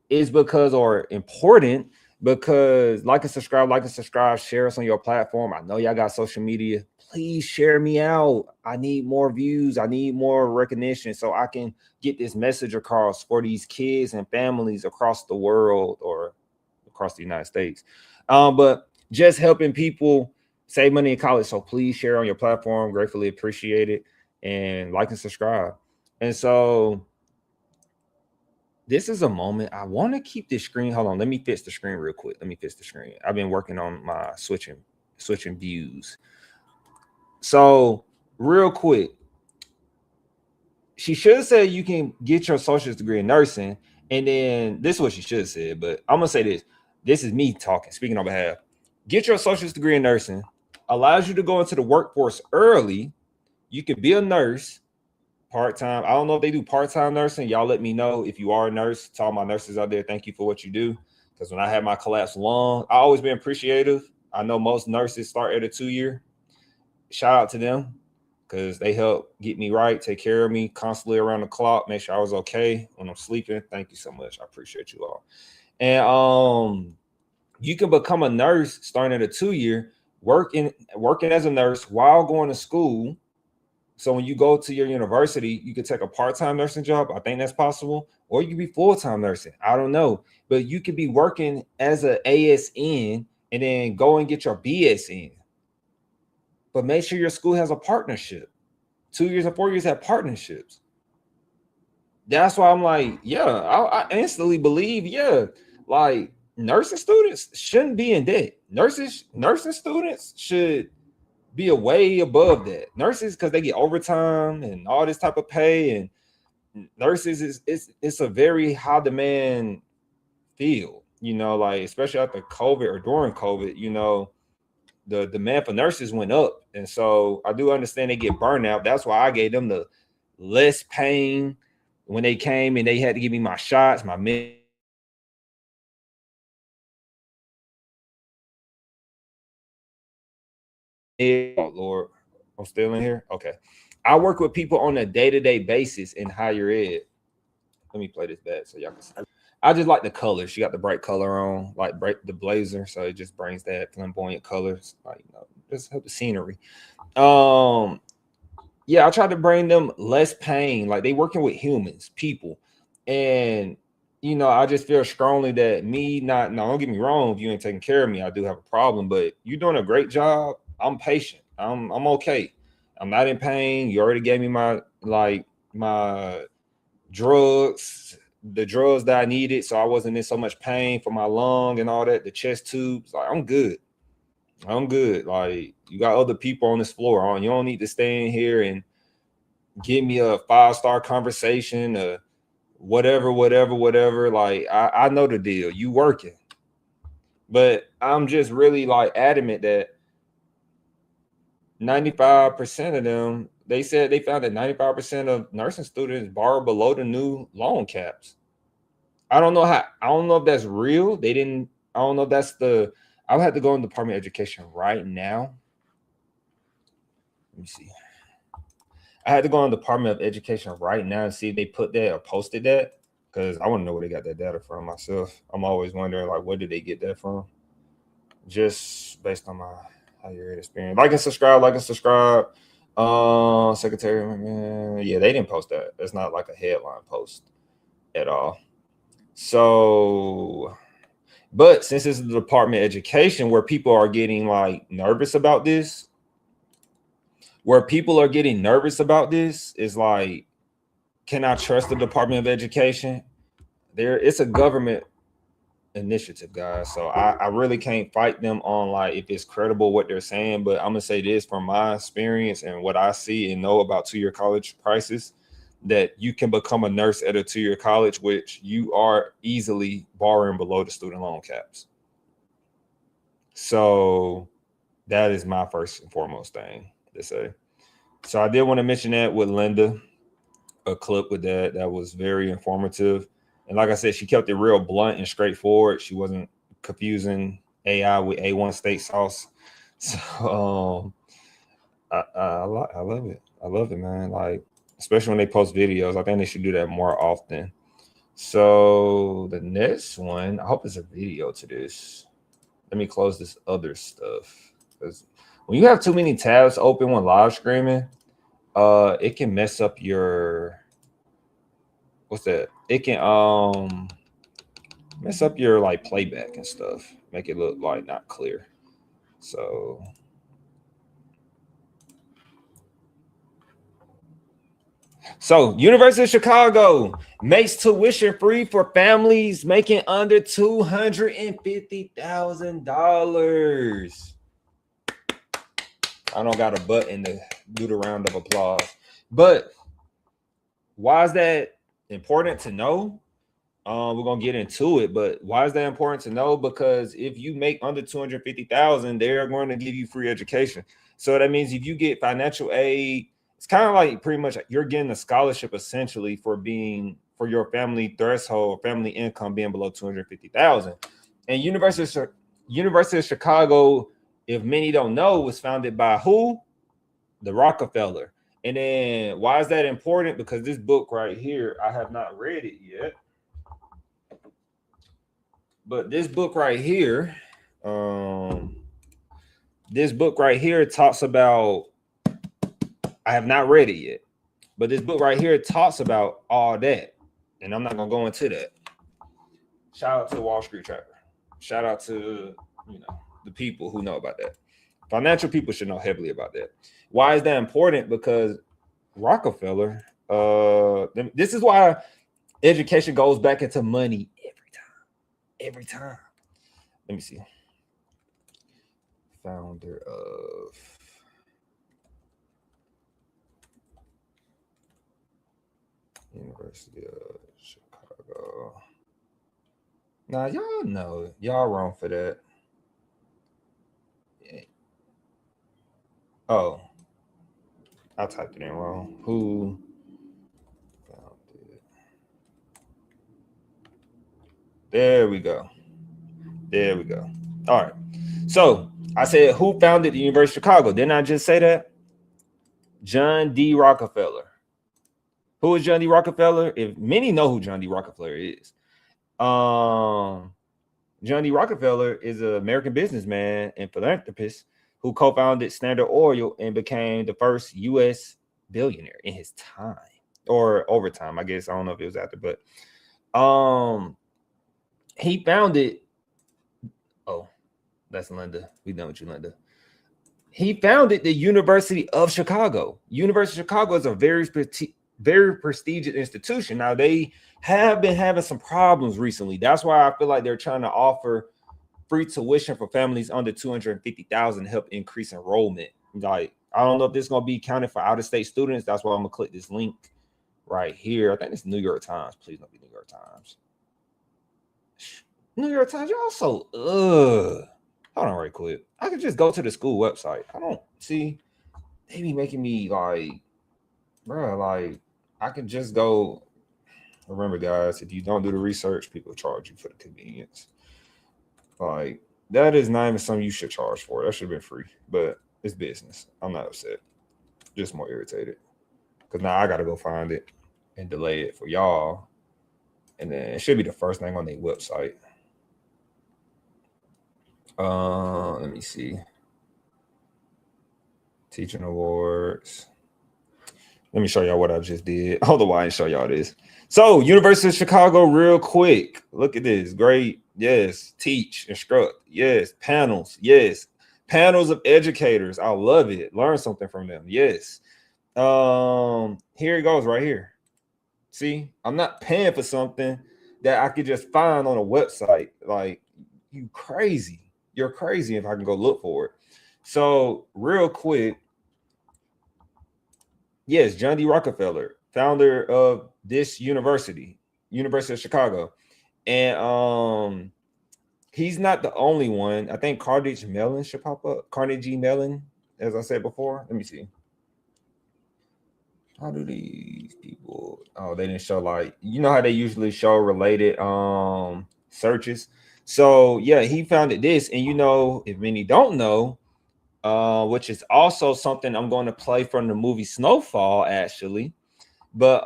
is because, or important, because like and subscribe, share us on your platform. I know y'all got social media. Please share me out. I need more views. I need more recognition so I can get this message across for these kids and families across the world or across the United States. But just helping people save money in college. So please share on your platform. Gratefully appreciate it. And like and subscribe. And so this is a moment I want to keep this screen. Hold on. Let me fix the screen real quick. I've been working on my switching views. So real quick, she should have said you can get your associate's degree in nursing. And then this is what she should have said. But I'm going to say this. This is me talking, speaking on behalf. Get your associate's degree in nursing. Allows you to go into the workforce early. You can be a nurse part-time. I don't know if they do part-time nursing. Y'all let me know if you are a nurse. To all my nurses out there, thank you for what you do. Because when I had my collapsed lung, I always been appreciative. I know most nurses start at a 2-year. Shout out to them because they help get me right, take care of me constantly around the clock, make sure I was okay when I'm sleeping. Thank you so much. I appreciate you all. And you can become a nurse starting at a 2-year, working as a nurse while going to school. So when you go to your university, you could take a part-time nursing job. I think that's possible. Or you could be full-time nursing. I don't know. But you could be working as an ASN and then go and get your BSN. But make sure your school has a partnership. 2 years and 4 years have partnerships. That's why I'm like, yeah, I instantly believe, yeah, like nursing students shouldn't be in debt. Nursing students should be a way above that. Nurses, because they get overtime and all this type of pay, and nurses it's a very high demand field, like especially after COVID or during COVID, the demand for nurses went up. And so I do understand they get burned out. That's why I gave them the less pain when they came and they had to give me my shots, my meds. Oh Lord, I'm still in here. Okay. I work with people on a day-to-day basis in higher ed. Let me play this back so y'all can see. I just like the color. She got the bright color on, like the blazer, so it just brings that flamboyant colors, like just help the scenery. Yeah, I try to bring them less pain. Like they working with humans, people, and I just feel strongly that don't get me wrong, if you ain't taking care of me, I do have a problem. But you're doing a great job. I'm patient. I'm okay. I'm not in pain. You already gave me my drugs, the drugs that I needed, so I wasn't in so much pain for my lung and all that, the chest tubes. Like I'm good. Like you got other people on this floor. You don't need to stay in here and give me a 5-star conversation, whatever. Like I know the deal. You working. But I'm just really like adamant that 95% of them, they said they found that 95% of nursing students borrow below the new loan caps. I don't know if that's real. I don't know if that's I would have to go in the Department of Education right now. Let me see. I had to go in the Department of Education right now and see if they put that or posted that, because I want to know where they got that data from myself. I'm always wondering, like, where did they get that from? Just based on my higher ed experience. Like and subscribe. Secretary, yeah, they didn't post that. It's not like a headline post at all. So, but since it's the Department of Education where people are getting like nervous about this, is like, can I trust the Department of Education? It's a government initiative, guys. So I really can't fight them on like if it's credible what they're saying. But I'm gonna say this from my experience and what I see and know about 2-year college prices, that you can become a nurse at a 2-year college, which you are easily borrowing below the student loan caps. So that is my first and foremost thing to say. So I did want to mention that with Linda, a clip with that was very informative. And like I said, she kept it real blunt and straightforward. She wasn't confusing AI with A1 steak sauce. So I love it. I love it, man. Like, especially when they post videos. I think they should do that more often. So the next one, I hope it's a video to this. Let me close this other stuff. Because when you have too many tabs open when live streaming, it can mess up your it can mess up your like playback and stuff, make it look like not clear. So University of Chicago makes tuition free for families making under $250,000. I don't got a button to do the round of applause, but why is that important to know? We're gonna get into it, but why is that important to know? Because if you make under 250,000, they're going to give you free education. So that means if you get financial aid, it's kind of like pretty much you're getting a scholarship essentially for your family threshold, family income being below 250,000. And University of Chicago, if many don't know, was founded by who? The Rockefeller. And then why is that important? Because this book right here, I have not read it yet. But this book right here, talks about I have not read it yet, but this book right here talks about all that, and I'm not gonna go into that. Shout out to Wall Street Trapper. Shout out to the people who know about that. Financial people should know heavily about that. Why is that important? Because Rockefeller, this is why education goes back into money every time. Let me see. Founder of University of Chicago. Now y'all know y'all wrong for that. Oh, I typed it in wrong. Who founded? There we go. There we go. All right. So I said, who founded the University of Chicago? Didn't I just say that? John D. Rockefeller. Who is John D. Rockefeller? If many know who John D. Rockefeller is. John D. Rockefeller is an American businessman and philanthropist who co-founded Standard Oil and became the first U.S. billionaire in his time, or over time, I guess. I don't know if it was after, but he founded. Oh, that's Linda. We know what you, Linda. He founded the University of Chicago. University of Chicago is a very prestigious institution. Now, they have been having some problems recently. That's why I feel like they're trying to offer free tuition for families under 250,000 to help increase enrollment. Like, I don't know if this is going to be counted for out-of-state students. That's why I'm going to click this link right here. I think it's New York Times. Please don't be New York Times. New York Times, y'all so, hold on right quick. I could just go to the school website. I don't see, they be making me like, bro, like, I can just go. Remember, guys, if you don't do the research, people charge you for the convenience. Like, that is not even something you should charge for. That should have been free, but it's business. I'm not upset, just more irritated because now I got to go find it and delay it for y'all. And then it should be the first thing on their website. Let me see. Teaching awards. Let me show y'all what I just did. Although I didn't show y'all this. So, University of Chicago, real quick. Look at this. Great. Yes. Teach, instruct. Yes. Panels. Yes. Panels of educators. I love it. Learn something from them. Yes. Here it goes right here. See, I'm not paying for something that I could just find on a website. Like, you crazy. You're crazy if I can go look for it. So, real quick. Yes, John D. Rockefeller, founder of this university, University of Chicago. And he's not the only one. I think Carnegie Mellon should pop up. Carnegie Mellon, as I said before. Let me see. How do these people? Oh, they didn't show, like, you know how they usually show related searches. So yeah, he founded this. And if many don't know, which is also something I'm going to play from the movie Snowfall, actually. But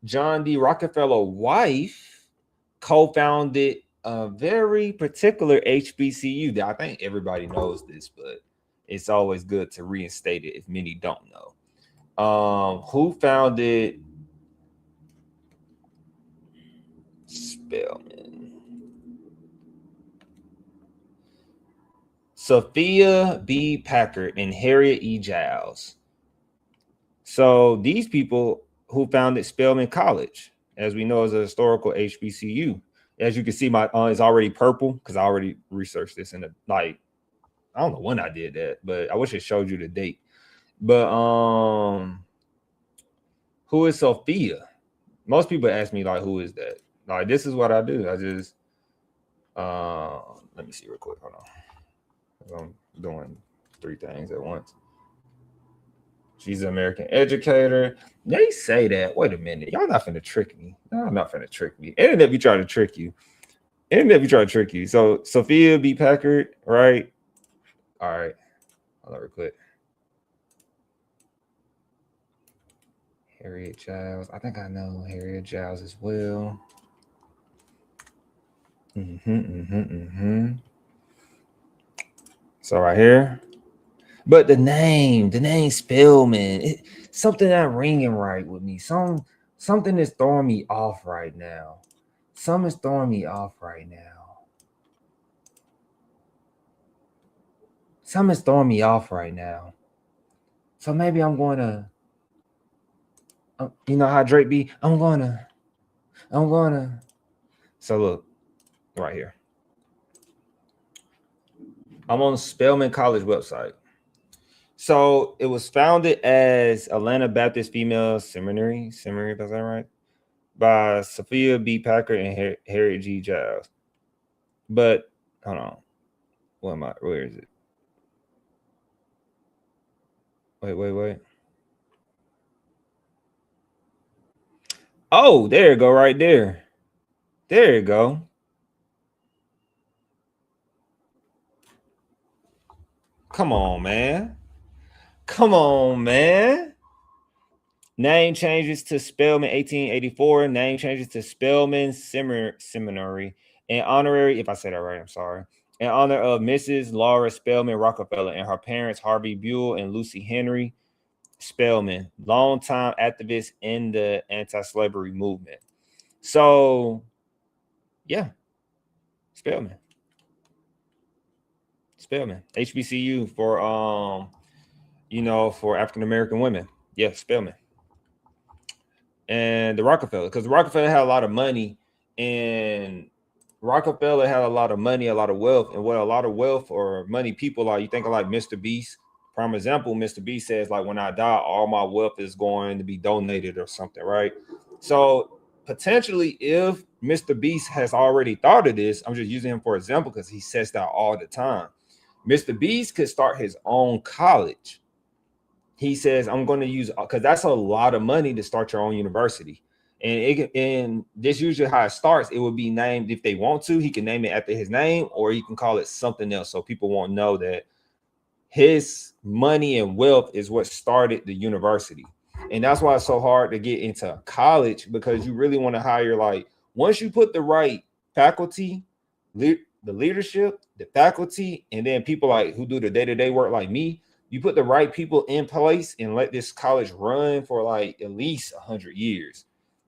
John D. Rockefeller's wife co-founded a very particular HBCU that I think everybody knows this, but it's always good to reinstate it if many don't know. Who founded Spelman? Sophia B. Packard and Harriet E. Giles. So these people who founded Spelman College, as we know, is a historical HBCU. As you can see, my is already purple because I already researched this in I don't know when I did that, but I wish it showed you the date. But who is Sophia? Most people ask me, like, who is that? Like, this is what I do. I just let me see real quick. Hold on. I'm doing 3 things at once. She's an American educator. They say that. Wait a minute. Y'all not finna trick me. No, I'm not finna trick me. Internet be trying to trick you. So Sophia B. Packard, right? All right. Hold on real quick. Harriet Giles. I think I know Harriet Giles as well. So right here. But the name Spellman, something not ringing right with me. Something is throwing me off right now. Something is throwing me off right now. Something's throwing me off right now. So maybe I'm going to, you know how Drake be? I'm going to. So look, right here. I'm on Spelman College website. So it was founded as Atlanta Baptist Female Seminary, if that's that right, by Sophia B. Packer and Harriet G. Giles. But hold on, where is it? Wait. Oh, there you go, right there. There you go. Come on, man. Name changes to Spelman 1884. Name changes to Spelman Seminary. And honorary, if I said that right, I'm sorry. In honor of Mrs. Laura Spelman Rockefeller and her parents, Harvey Buell and Lucy Henry Spelman, longtime activists in the anti-slavery movement. So, yeah, Spelman. HBCU for for African American women. Yeah, Spelman. And the Rockefeller, because the Rockefeller had a lot of money, and Rockefeller had a lot of money, a lot of wealth, and what a lot of wealth or money people are. You think of like Mr. Beast. Prime example, Mr. Beast says like, when I die, all my wealth is going to be donated or something, right? So potentially, if Mr. Beast has already thought of this, I'm just using him for example because he says that all the time. Mr. Beast could start his own college. He says, I'm going to use, because that's a lot of money to start your own university. And this usually how it starts. It would be named, if they want to, he can name it after his name, or he can call it something else. So people won't know that his money and wealth is what started the university. And that's why it's so hard to get into college, because you really want to hire, like, once you put the right faculty, the leadership, the faculty, and then people like who do the day-to-day work like me, you put the right people in place and let this college run for like at least 100 years.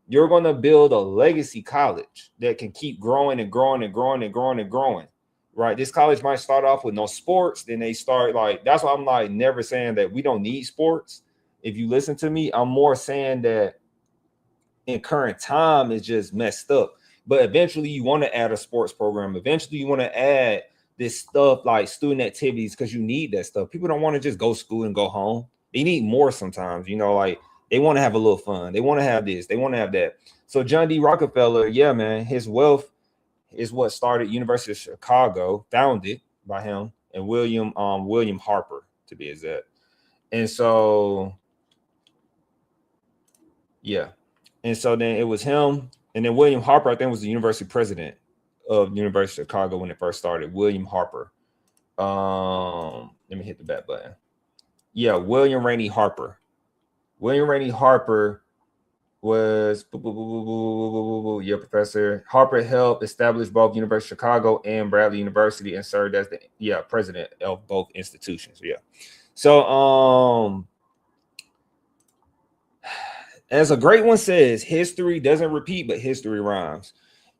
You're going to build a legacy college that can keep growing and growing and growing and growing and growing, right? This college might start off with no sports. Then they start like, that's why I'm like never saying that we don't need sports. If you listen to me, I'm more saying that in current time is just messed up. But eventually you want to add a sports program. Eventually you want to add this stuff like student activities, because you need that stuff. People don't want to just go to school and go home. They need more sometimes, like they want to have a little fun. They want to have this. They want to have that. So John D. Rockefeller, yeah, man, his wealth is what started University of Chicago, founded by him and William Harper, to be exact. And so, yeah. And so then it was him. And then William Harper, I think, was the university president of the University of Chicago when it first started. William Harper. Let me hit the back button. Yeah, William Rainey Harper. William Rainey Harper was professor. Harper helped establish both University of Chicago and Bradley University and served as the president of both institutions. Yeah. So as a great one says, history doesn't repeat, but history rhymes.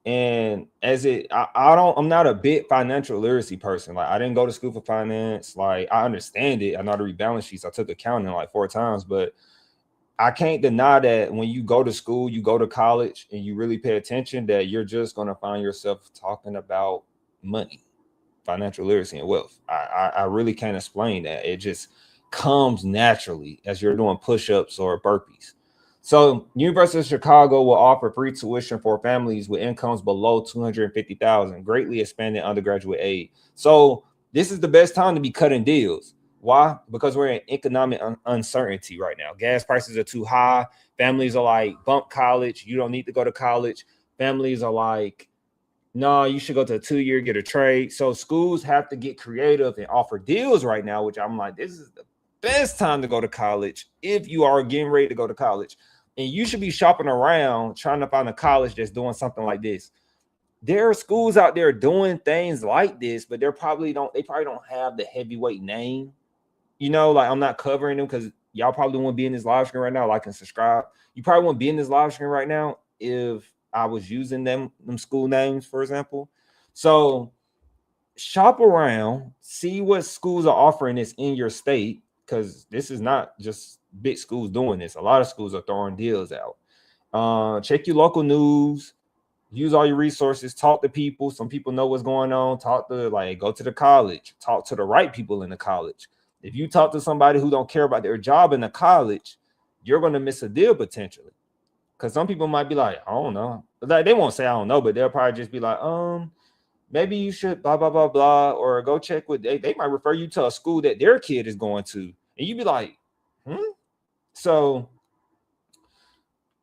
And I'm not a big financial literacy person. Like, I didn't go to school for finance. Like, I understand it. I know how to read balance sheets. I took accounting like 4 times, but I can't deny that when you go to school, you go to college, and you really pay attention, that you're just going to find yourself talking about money, financial literacy, and wealth. I really can't explain that. It just comes naturally as you're doing push-ups or burpees. So University of Chicago will offer free tuition for families with incomes below $250,000, greatly expanding undergraduate aid. So this is the best time to be cutting deals. Why? Because we're in economic uncertainty right now. Gas prices are too high. Families are like, bump college. You don't need to go to college. Families are like, no, you should go to a 2-year, get a trade. So schools have to get creative and offer deals right now, which I'm like, this is the best time to go to college if you are getting ready to go to college. And you should be shopping around trying to find a college that's doing something like this. There are schools out there doing things like this, but they probably don't have the heavyweight name you know, like I'm not covering them because y'all probably won't be in this live stream right now. Like and subscribe. You probably won't be in this live stream right now if I was using them school names, for example. So shop around, see what schools are offering this in your state, because this is not just big schools doing this. A lot of schools are throwing deals out. Check your local news, use all your resources, talk to people. Some people know what's going on. Talk to, like, go to the college, talk to the right people in the college. If you talk to somebody who don't care about their job in the college, you're going to miss a deal potentially. Because some people might be like, I don't know. Like, they won't say I don't know, but they'll probably just be like, maybe you should blah, blah, blah, blah, or go check with, they might refer you to a school that their kid is going to. And you'd be like, So,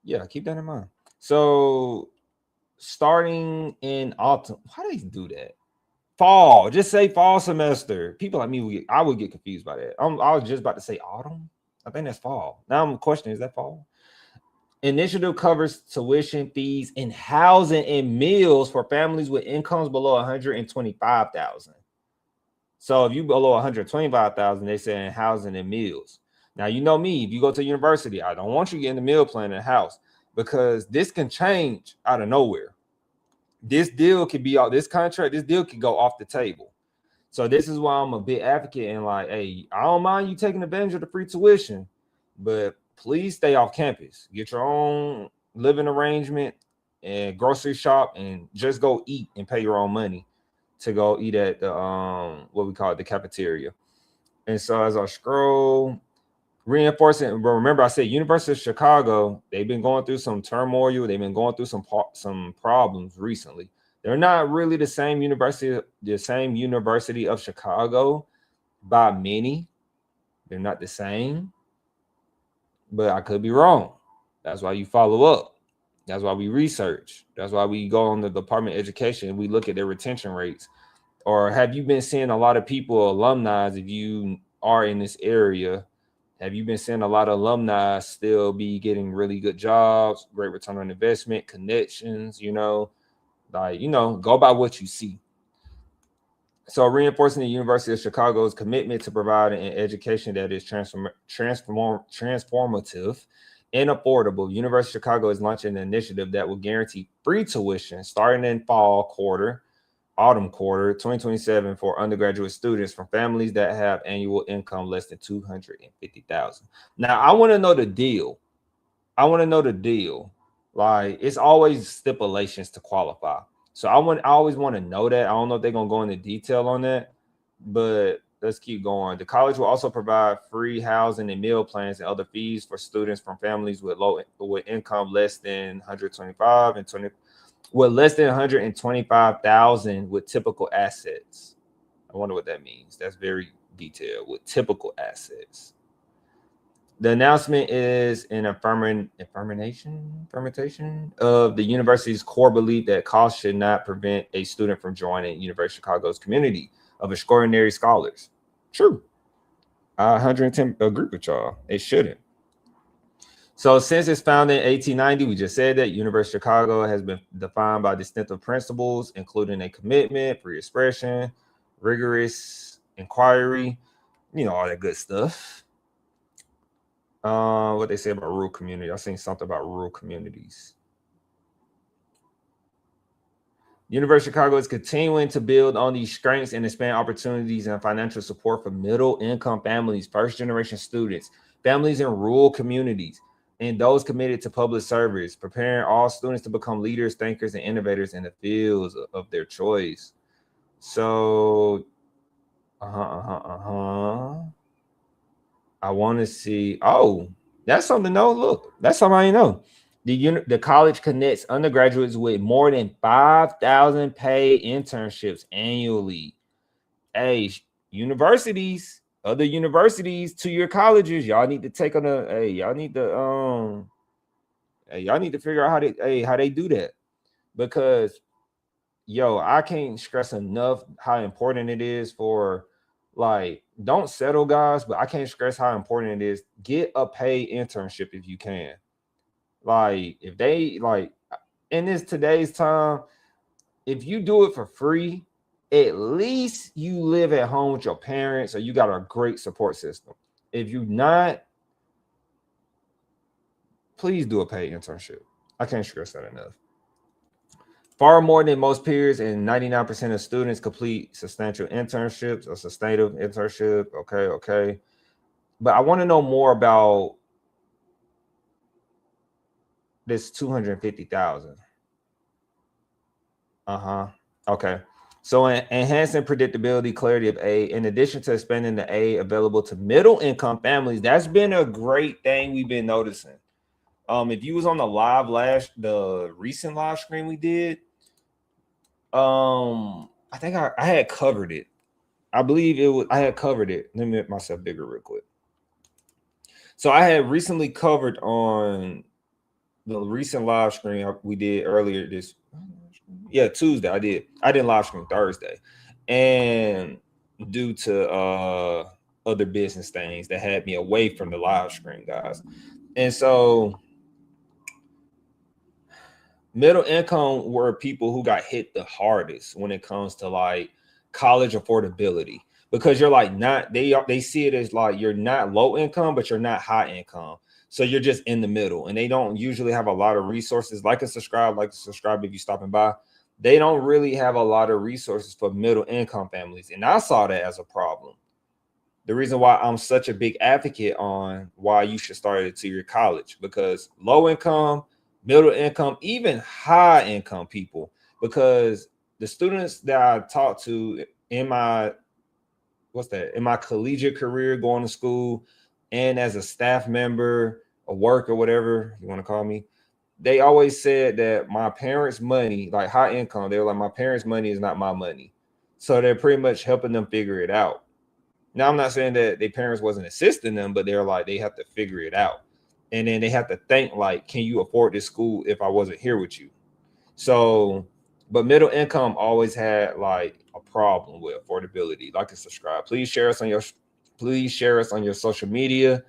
yeah, keep that in mind. So, starting in autumn, how do they do that? Fall, just say fall semester. People like me, I would get confused by that. I was just about to say autumn. I think that's fall. Now I'm questioning, is that fall? Initiative covers tuition, fees, and housing and meals for families with incomes below 125,000. So if you below 125,000, they say in housing and meals. Now, you know me, if you go to university, I don't want you getting the meal plan in the house because this can change out of nowhere. This deal could be out, this contract, this deal could go off the table. So this is why I'm a big advocate and like, hey, I don't mind you taking advantage of the free tuition, but please stay off campus. Get your own living arrangement and grocery shop and just go eat and pay your own money to go eat at the what we call it, the cafeteria. And so as I scroll, reinforcing, remember I said University of Chicago, they've been going through some turmoil, they've been going through some problems recently. They're not really the same university of Chicago by many. They're not the same, but I could be wrong. That's why you follow up. That's why we research. That's why we go on the Department of Education and we look at their retention rates. Or have you been seeing a lot of people, alumni, if you are in this area, have you been seeing a lot of alumni still be getting really good jobs, great return on investment, connections, go by what you see. So reinforcing the University of Chicago's commitment to providing an education that is transformative and affordable, University of Chicago is launching an initiative that will guarantee free tuition starting in autumn quarter 2027 for undergraduate students from families that have annual income less than 250,000. Now, I want to know the deal. Like, it's always stipulations to qualify. So I always want to know that. I don't know if they're going to go into detail on that, but let's keep going. The college will also provide free housing and meal plans and other fees for students from families with income less than 125 and 20 with less than 125,000 with typical assets. I wonder what that means. That's very detailed. With typical assets. The announcement is an affirmation of the university's core belief that cost should not prevent a student from joining University of Chicago's community of extraordinary scholars. True. I 110 agree with y'all. It shouldn't. So since its founding in 1890, we just said that University of Chicago has been defined by distinctive principles, including a commitment, free expression, rigorous inquiry, all that good stuff. What they say about rural community. I seen something about rural communities. University of Chicago is continuing to build on these strengths and expand opportunities and financial support for middle-income families, first-generation students, families in rural communities, and those committed to public service, preparing all students to become leaders, thinkers, and innovators in the fields of their choice. So, I want to see. Oh, that's something to know. Look, that's something I know. The college connects undergraduates with more than 5,000 paid internships annually. Hey, other universities to your colleges, y'all need to take on y'all need to figure out how they do that, because I can't stress enough how important it is for, like, don't settle, guys, but I can't stress how important it is. Get a paid internship if you can. Like, if they, like, in today's time, if you do it for free, at least you live at home with your parents or you got a great support system. If you're not, please do a paid internship. I can't stress that enough. Far more than most peers, and 99% of students complete substantial internships or sustainable internship. Okay. But I want to know more about this 250,000. Okay. So enhancing predictability, clarity of aid, in addition to expanding the aid available to middle income families, that's been a great thing we've been noticing. If you was on the recent live stream we did, I think I had covered it. I believe I had covered it. Let me make myself bigger real quick. So I had recently covered on the recent live stream we did earlier Tuesday. I didn't live stream Thursday, and due to other business things that had me away from the live stream, guys. And so middle income were people who got hit the hardest when it comes to like college affordability, because you're like they see it as like you're not low income, but you're not high income. So you're just in the middle, and they don't usually have a lot of resources. Like and subscribe if you're stopping by. They don't really have a lot of resources for middle income families. And I saw that as a problem. The reason why I'm such a big advocate on why you should start at your college, because low income, middle income, even high income people, because the students that I talked to in my collegiate career, going to school, and as a staff member, a work or whatever you want to call me, they always said that my parents' money, like high income, they were like, my parents' money is not my money. So they're pretty much helping them figure it out. Now, I'm not saying that their parents wasn't assisting them, but they're like, they have to figure it out. And then they have to think like, can you afford this school if I wasn't here with you? So, but middle income always had like a problem with affordability. Like and subscribe. Please share us on your social media.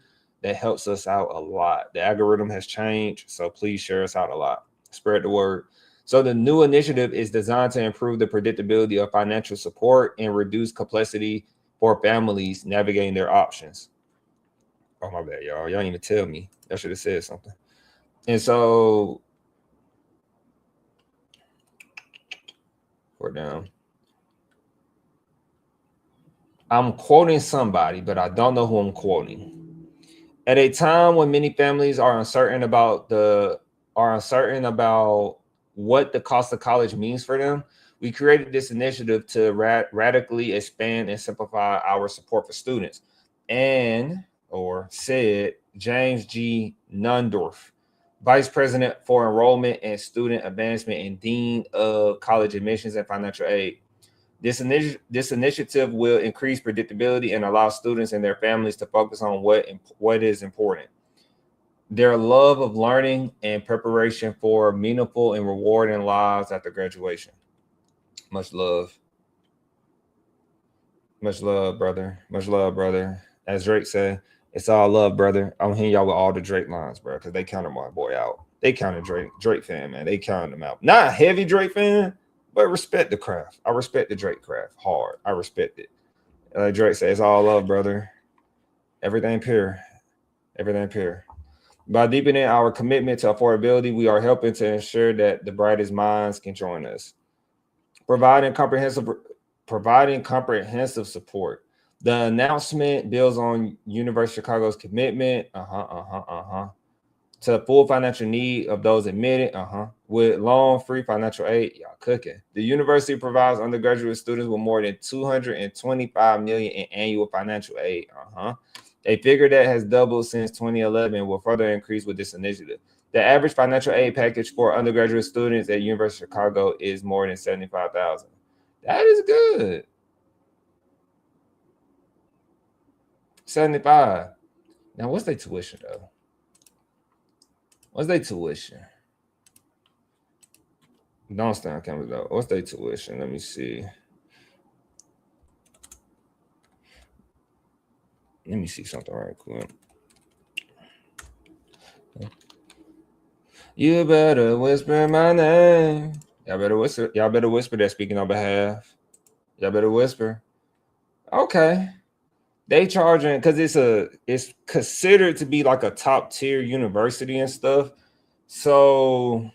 That helps us out a lot. The algorithm has changed, so please share us out a lot. Spread the word. So the new initiative is designed to improve the predictability of financial support and reduce complexity for families navigating their options. Oh, my bad, y'all. Y'all didn't even tell me. I should have said something. And so, we're down. I'm quoting somebody, but I don't know who I'm quoting. At a time when many families are uncertain about what the cost of college means for them, we created this initiative to radically expand and simplify our support for students. Said James G. Nundorf, Vice President for Enrollment and Student Advancement and Dean of College Admissions and Financial Aid. This initiative will increase predictability and allow students and their families to focus on what is important: their love of learning and preparation for meaningful and rewarding lives after graduation. Much love. Much love, brother. Much love, brother. As Drake said, it's all love, brother. I'm hitting y'all with all the Drake lines, bro, because they counted my boy out. They counted Drake fan, man. They counted him out. Not a heavy Drake fan, but respect the craft. I respect the Drake craft hard. I respect it. Drake says, it's all love, brother. Everything pure. Everything pure. By deepening our commitment to affordability, we are helping to ensure that the brightest minds can join us. Providing comprehensive support. The announcement builds on University of Chicago's commitment to the full financial need of those admitted with loan-free financial aid. Y'all cooking. The university provides undergraduate students with more than $225 million in annual financial aid. A figure that has doubled since 2011 and will further increase with this initiative. The average financial aid package for undergraduate students at University of Chicago is more than $75,000. That is good. 75. Now, what's their tuition though? What's their tuition? Don't stay on camera though. What's their tuition? Let me see. Let me see something right quick. You better whisper my name. Y'all better whisper that speaking on behalf. Y'all better whisper. Okay. They charging because it's considered to be like a top tier university and stuff. So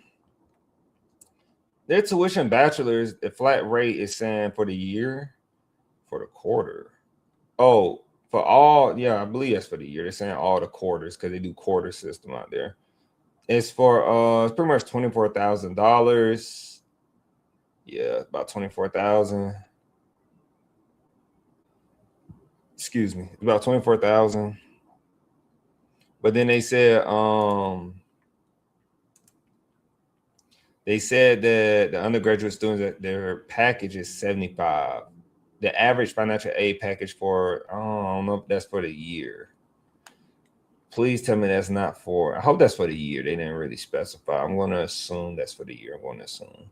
their tuition bachelor's, the flat rate is saying for the year, for the quarter. Oh, for all, yeah, I believe that's for the year. They're saying all the quarters because they do quarter system out there. It's for it's pretty much $24,000. Yeah, about 24,000. Excuse me, about 24,000. But then they said that the undergraduate students, that their package is 75. The average financial aid package for, I don't know if that's for the year. Please tell me that's not for, I hope that's for the year. They didn't really specify. I'm going to assume that's for the year. I'm going to assume.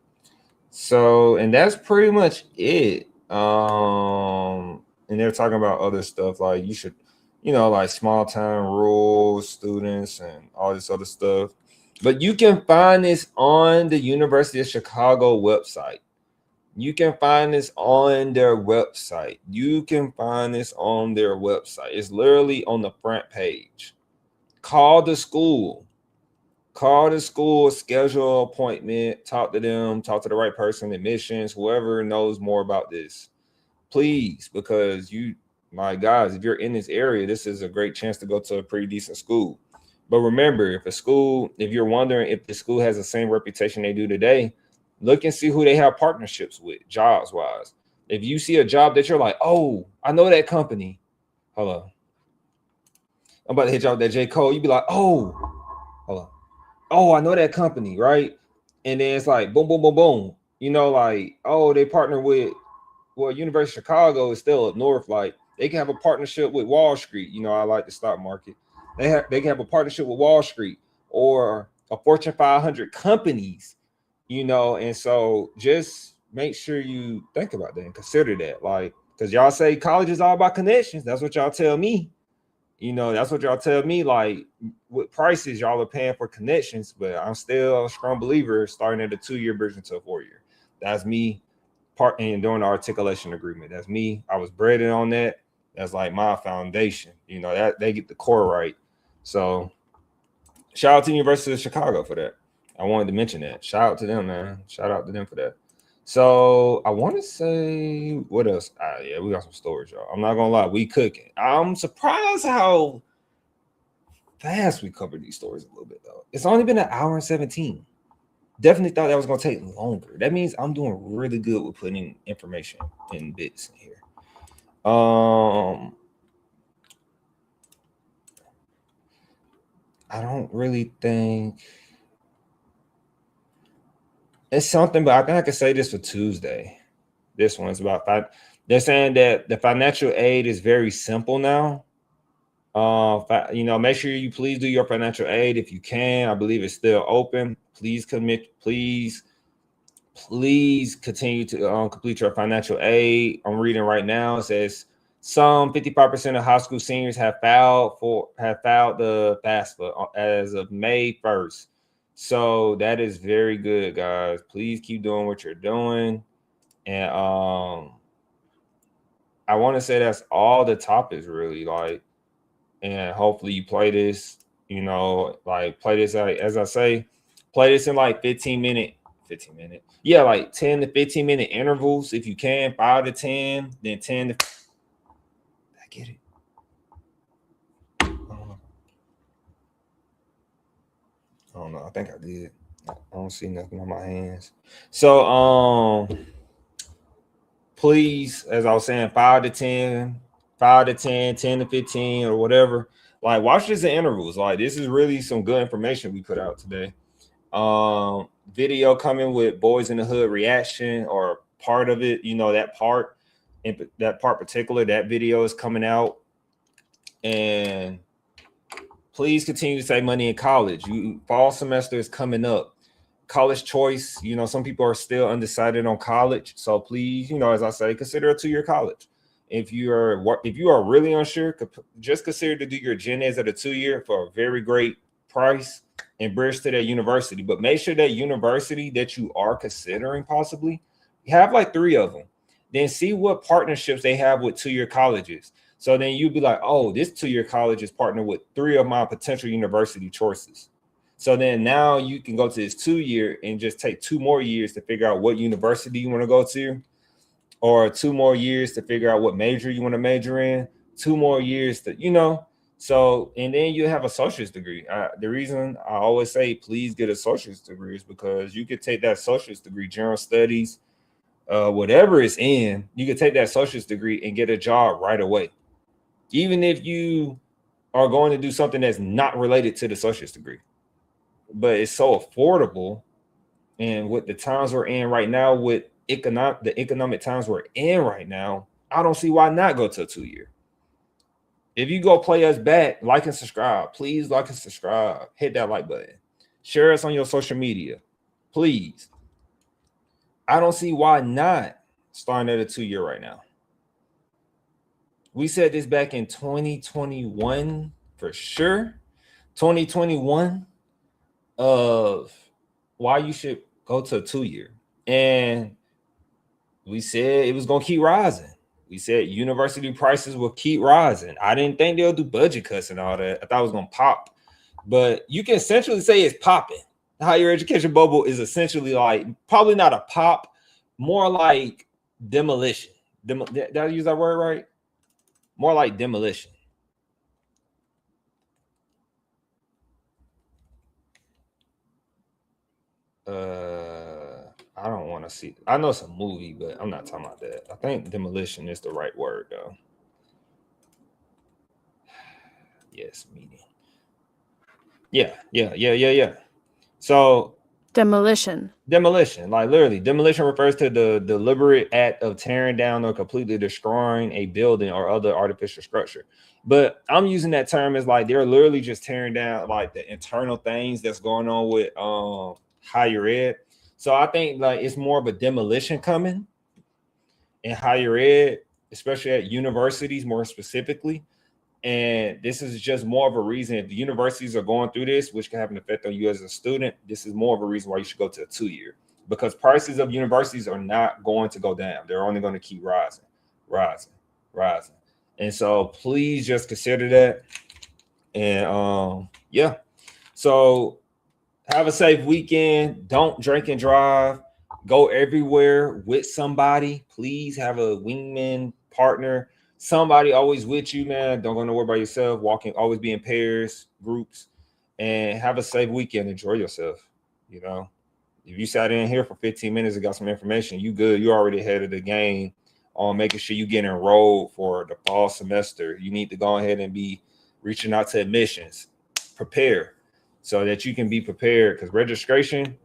So, and that's pretty much it. And they're talking about other stuff like you should, like small town rural students and all this other stuff. But you can find this on the University of Chicago website. You can find this on their website. It's literally on the front page. Call the school, schedule an appointment, talk to them, talk to the right person, admissions, whoever knows more about this. Please, because my guys, if you're in this area, this is a great chance to go to a pretty decent school. But remember, if you're wondering if the school has the same reputation they do today, look and see who they have partnerships with, jobs wise. If you see a job that you're like, oh, I know that company. Hold on. I'm about to hit y'all with that J. Cole. You be like, oh, hold on. Oh, I know that company, right? And then it's like, boom, boom, boom, boom. Like, oh, they partner with, University of Chicago is still up north. Like, they can have a partnership with Wall Street. I like the stock market. They can have a partnership with Wall Street or a Fortune 500 companies, and so just make sure you think about that and consider that. Like, because y'all say college is all about connections. That's what y'all tell me. That's what y'all tell me. Like, with prices, y'all are paying for connections, but I'm still a strong believer starting at a 2-year version to a 4-year. That's me and doing the articulation agreement. That's me. I was bred in on that. That's like my foundation. That they get the core right. So shout out to the University of Chicago for that. I wanted to mention that. Shout out to them, man. Shout out to them for that. So I want to say, what else? Yeah, we got some stories, y'all. I'm not gonna lie, we cooking. I'm surprised how fast we covered these stories a little bit, though. It's only been an hour and 17. Definitely thought that was gonna take longer. That means I'm doing really good with putting information in bits in here. I don't really think it's something, but I think I can say this for Tuesday. This one's about they're saying that the financial aid is very simple now. Make sure you please do your financial aid if you can. I believe it's still open. Please commit. Please continue to complete your financial aid. I'm reading right now. It says some 55% of high school seniors have filed the FAFSA as of May 1st. So that is very good, guys. Please keep doing what you're doing. And I want to say that's all the topics really, like, and hopefully you play this, play this out, as I say, play this in like 15 minute. Yeah, like 10 to 15 minute intervals if you can, 5 to 10, then 10 to I get it. I don't know. I think I did. I don't see nothing on my hands. So please, as I was saying, 5 to 10, 10 to 15, or whatever. Like, watch this in intervals. Like, this is really some good information we put out today. Video coming with Boys in the Hood reaction, or part of it, that part particular, that video is coming out. And please continue to save money in college. Fall semester is coming up. College choice, some people are still undecided on college. So please, as I say, consider a 2-year college. If you are really unsure, just consider to do your gen eds at a 2-year for a very great price and bridge to that university. But make sure that university that you are considering possibly, you have like 3 of them. then see what partnerships they have with 2-year colleges. So then you'd be like, oh, this 2-year college is partnered with 3 of my potential university choices. So then now you can go to this 2-year and just take 2 more years to figure out what university you want to go to, or 2 more years to figure out what major you want to major in, 2 more years to, so, and then you have a associate's degree. The reason I always say, please get a associate's degree is because you could take that associate's degree, general studies, whatever it's in, you could take that associate's degree and get a job right away. Even if you are going to do something that's not related to the associate's degree, but it's so affordable. And with the times we're in right now, with the economic times we're in right now, I don't see why not go to a 2-year. If you go play us back, like and subscribe. Please like and subscribe. Hit that like button. Share us on your social media. Please. I don't see why not starting at a 2-year right now. We said this back in 2021 for sure. 2021 of why you should go to a 2-year. And we said it was going to keep rising. We said university prices will keep rising. I didn't think they'll do budget cuts and all that. I thought it was going to pop. But you can essentially say it's popping. The higher education bubble is essentially like, probably not a pop, more like demolition. Did I use that word right? More like demolition. I don't want to see. I know it's a movie, but I'm not talking about that. I think demolition is the right word, though. Yes, meaning. Yeah. So demolition. Like literally, demolition refers to the deliberate act of tearing down or completely destroying a building or other artificial structure. But I'm using that term as like they're literally just tearing down like the internal things that's going on with higher ed. So I think like it's more of a demolition coming in higher ed, especially at universities more specifically. And this is just more of a reason if the universities are going through this, which can have an effect on you as a student, this is more of a reason why you should go to a 2-year, because prices of universities are not going to go down. They're only going to keep rising. And so please just consider that. And yeah. So have a safe weekend. Don't drink and drive. Go everywhere with somebody. Please have a wingman partner. Somebody always with you, man. Don't go nowhere by yourself. Walking, always be in pairs, groups, and have a safe weekend. Enjoy yourself. If you sat in here for 15 minutes and got some information, you good. You're already ahead of the game on making sure you get enrolled for the fall semester. You need to go ahead and be reaching out to admissions. Prepare so that you can be prepared, because registration,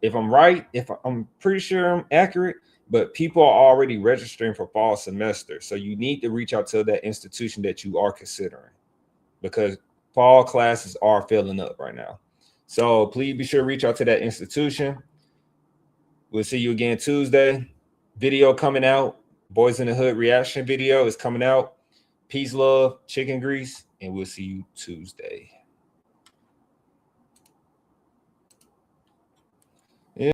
if I'm pretty sure I'm accurate, but people are already registering for fall semester. So you need to reach out to that institution that you are considering, because fall classes are filling up right now. So please be sure to reach out to that institution. We'll see you again Tuesday. Video coming out. Boys in the Hood reaction video is coming out. Peace, love, chicken grease, and we'll see you Tuesday.